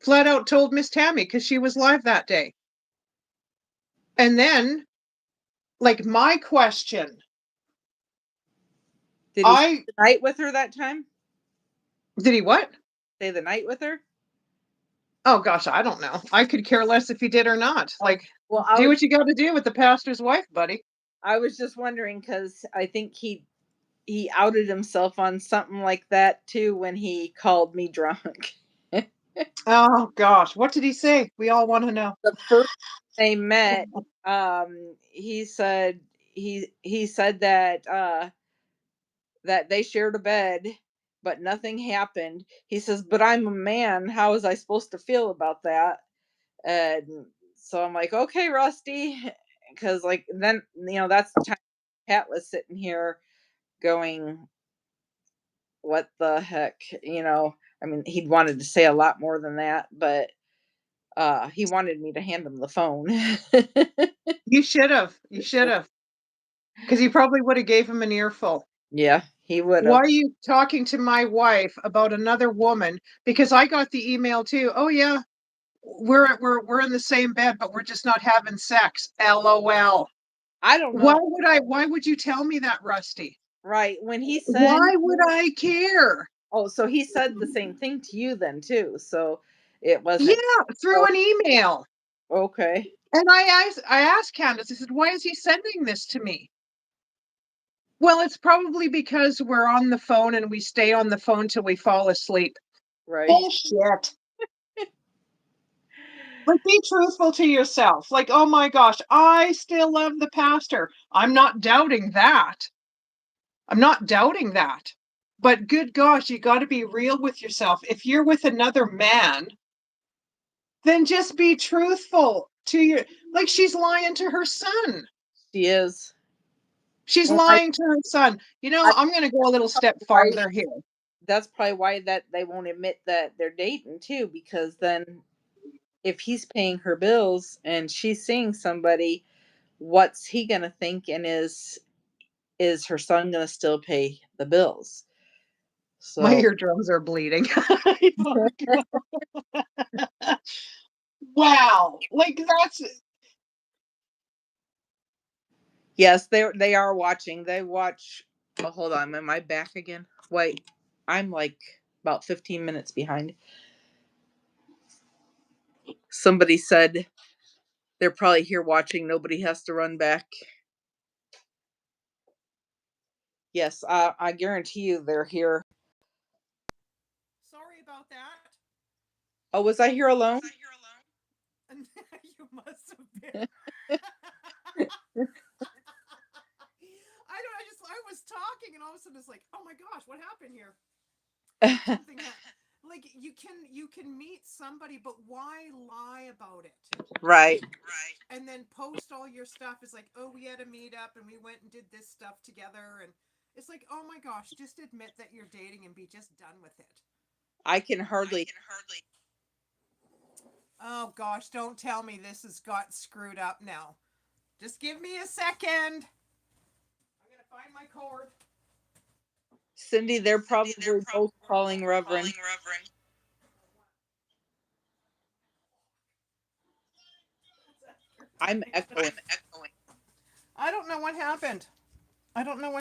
Flat out told Miss Tammy because she was live that day. And then, like, my question. Did he stay the night with her that time? Did he what? Stay the night with her? Oh gosh, I don't know. I could care less if he did or not. Like, Well, do what you got to do with the pastor's wife, buddy. I was just wondering because I think he outed himself on something like that too when he called me drunk. Oh gosh, what did he say? We all want to know. The first they met, he said he said that that they shared a bed, but nothing happened. He says, "But I'm a man. How was I supposed to feel about that?" And so I'm like, "Okay, Rusty," because like then that's the time Pat was sitting here going, what the heck, I mean, he'd wanted to say a lot more than that, but he wanted me to hand him the phone. You should have. You should have. Because he probably would have gave him an earful. Yeah, he would Why have. are you talking to my wife about another woman? Because I got the email too. Oh yeah, we're in the same bed, but we're just not having sex. LOL. I don't know. Why would you tell me that, Rusty? Right, when he said, Why would I care? oh, so he said the same thing to you then too, so it wasn't. Yeah, through an email. Okay. And I asked Candace, I said, why is he sending this to me? Well, it's probably because we're on the phone and we stay on the phone till we fall asleep. Right. Bullshit. But be truthful to yourself. Like, oh my gosh, I still love the pastor. I'm not doubting that. I'm not doubting that. But good gosh, you got to be real with yourself. If you're with another man, then just be truthful to your, like she's lying to her son. She is. She's And lying to her son. You know, I- I'm going to go a little step farther here. that's probably why that they won't admit that they're dating too, because then if he's paying her bills and she's seeing somebody, what's he gonna think? And is her son gonna still pay the bills? My So eardrums are bleeding. Wow. Like that's yes, they are watching. They watch. Oh, hold on. Am I back again? Wait, I'm like about 15 minutes behind. Somebody said they're probably here watching. Nobody has to run back. Yes, I guarantee you they're here. sorry about that. Oh, was I here alone? You must have been. I was talking and all of a sudden it's like, oh my gosh, what happened here? Something like you can meet somebody, but why lie about it? Right. And then post all your stuff. It's like, oh, we had a meetup and we went and did this stuff together, and it's like, oh my gosh, just admit that you're dating and be just done with it. I can hardly. Oh gosh, don't tell me this has got screwed up now. Just give me a second. I'm gonna find my cord. Cindy, they're probably both calling Reverend. I'm echoing. I don't know what happened. I don't know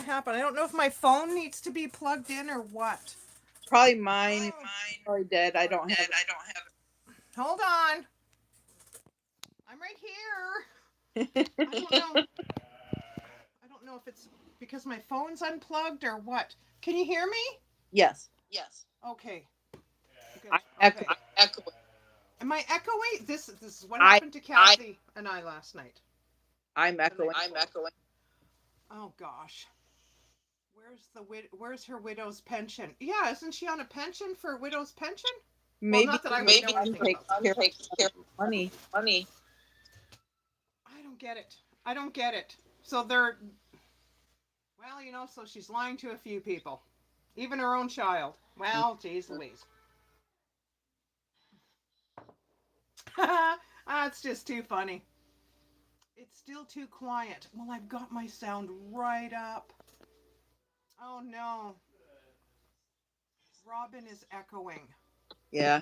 if my phone needs to be plugged in or what. Probably mine. Probably dead. I don't have it. Hold on. I'm right here. I don't know if it's because my phone's unplugged or what. Can you hear me? Yes. Okay. Good. I'm Okay. echoing. Am I echoing? This is what happened to Kathy and I last night. I'm echoing. Oh gosh. Where's her widow's pension? Yeah, isn't she on a pension for widow's pension? Maybe. Well, not that I would know anything take about care that. of money. I don't get it. So they're, well, you know, so she's lying to a few people, even her own child. Well, geez Louise. That's just too funny. It's still too quiet. Well, I've got my sound right up. Oh no. Robin is echoing. Yeah.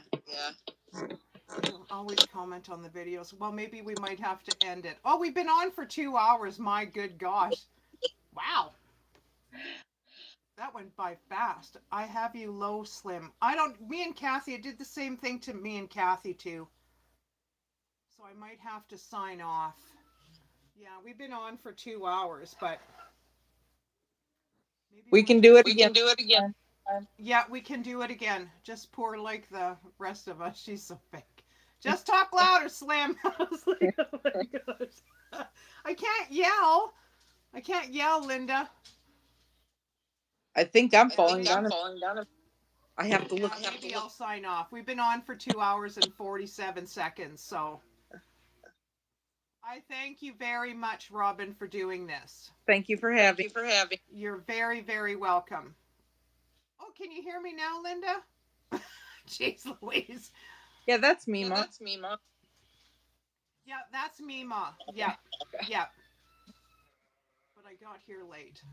You'll always comment on the videos. Well, maybe we might have to end it. Oh, we've been on for 2 hours. My good gosh. Wow. That went by fast. I have you low, Slim. Me and Kathy, it did the same thing to me and Kathy too. So I might have to sign off. Yeah, we've been on for 2 hours, but maybe We can do it again. Yeah, we can do it again. Just poor like the rest of us. She's so fake. Just talk louder, Slim. I was like, oh my gosh. I can't yell, Linda. I think I'm falling down. I have to look. Maybe I'll sign off. We've been on for 2 hours and 47 seconds, so I thank you very much, Robin, for doing this. Thank you for having. You're very, very welcome. Oh, can you hear me now, Linda? Jeez Louise. Yeah, that's me, Mom. Yeah, that's me, Ma. Yeah. But I got here late.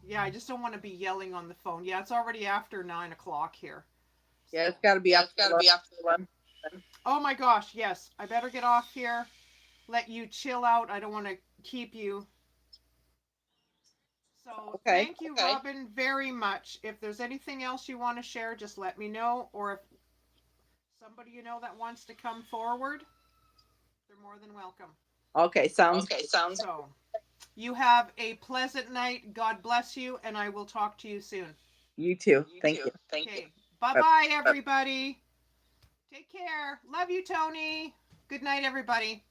Yeah, I just don't want to be yelling on the phone. Yeah, it's already after 9 o'clock here. Yeah, it's got to be after 11. Oh my gosh, yes. I better get off here. Let you chill out. I don't want to keep you. So thank you, Robin, very much. If there's anything else you want to share, just let me know. Or if somebody you know that wants to come forward, they're more than welcome. Okay, sounds. So you have a pleasant night. God bless you, and I will talk to you soon. You too. Thank you. Okay. Bye-bye, everybody. Take care. Love you, Tony. Good night, everybody.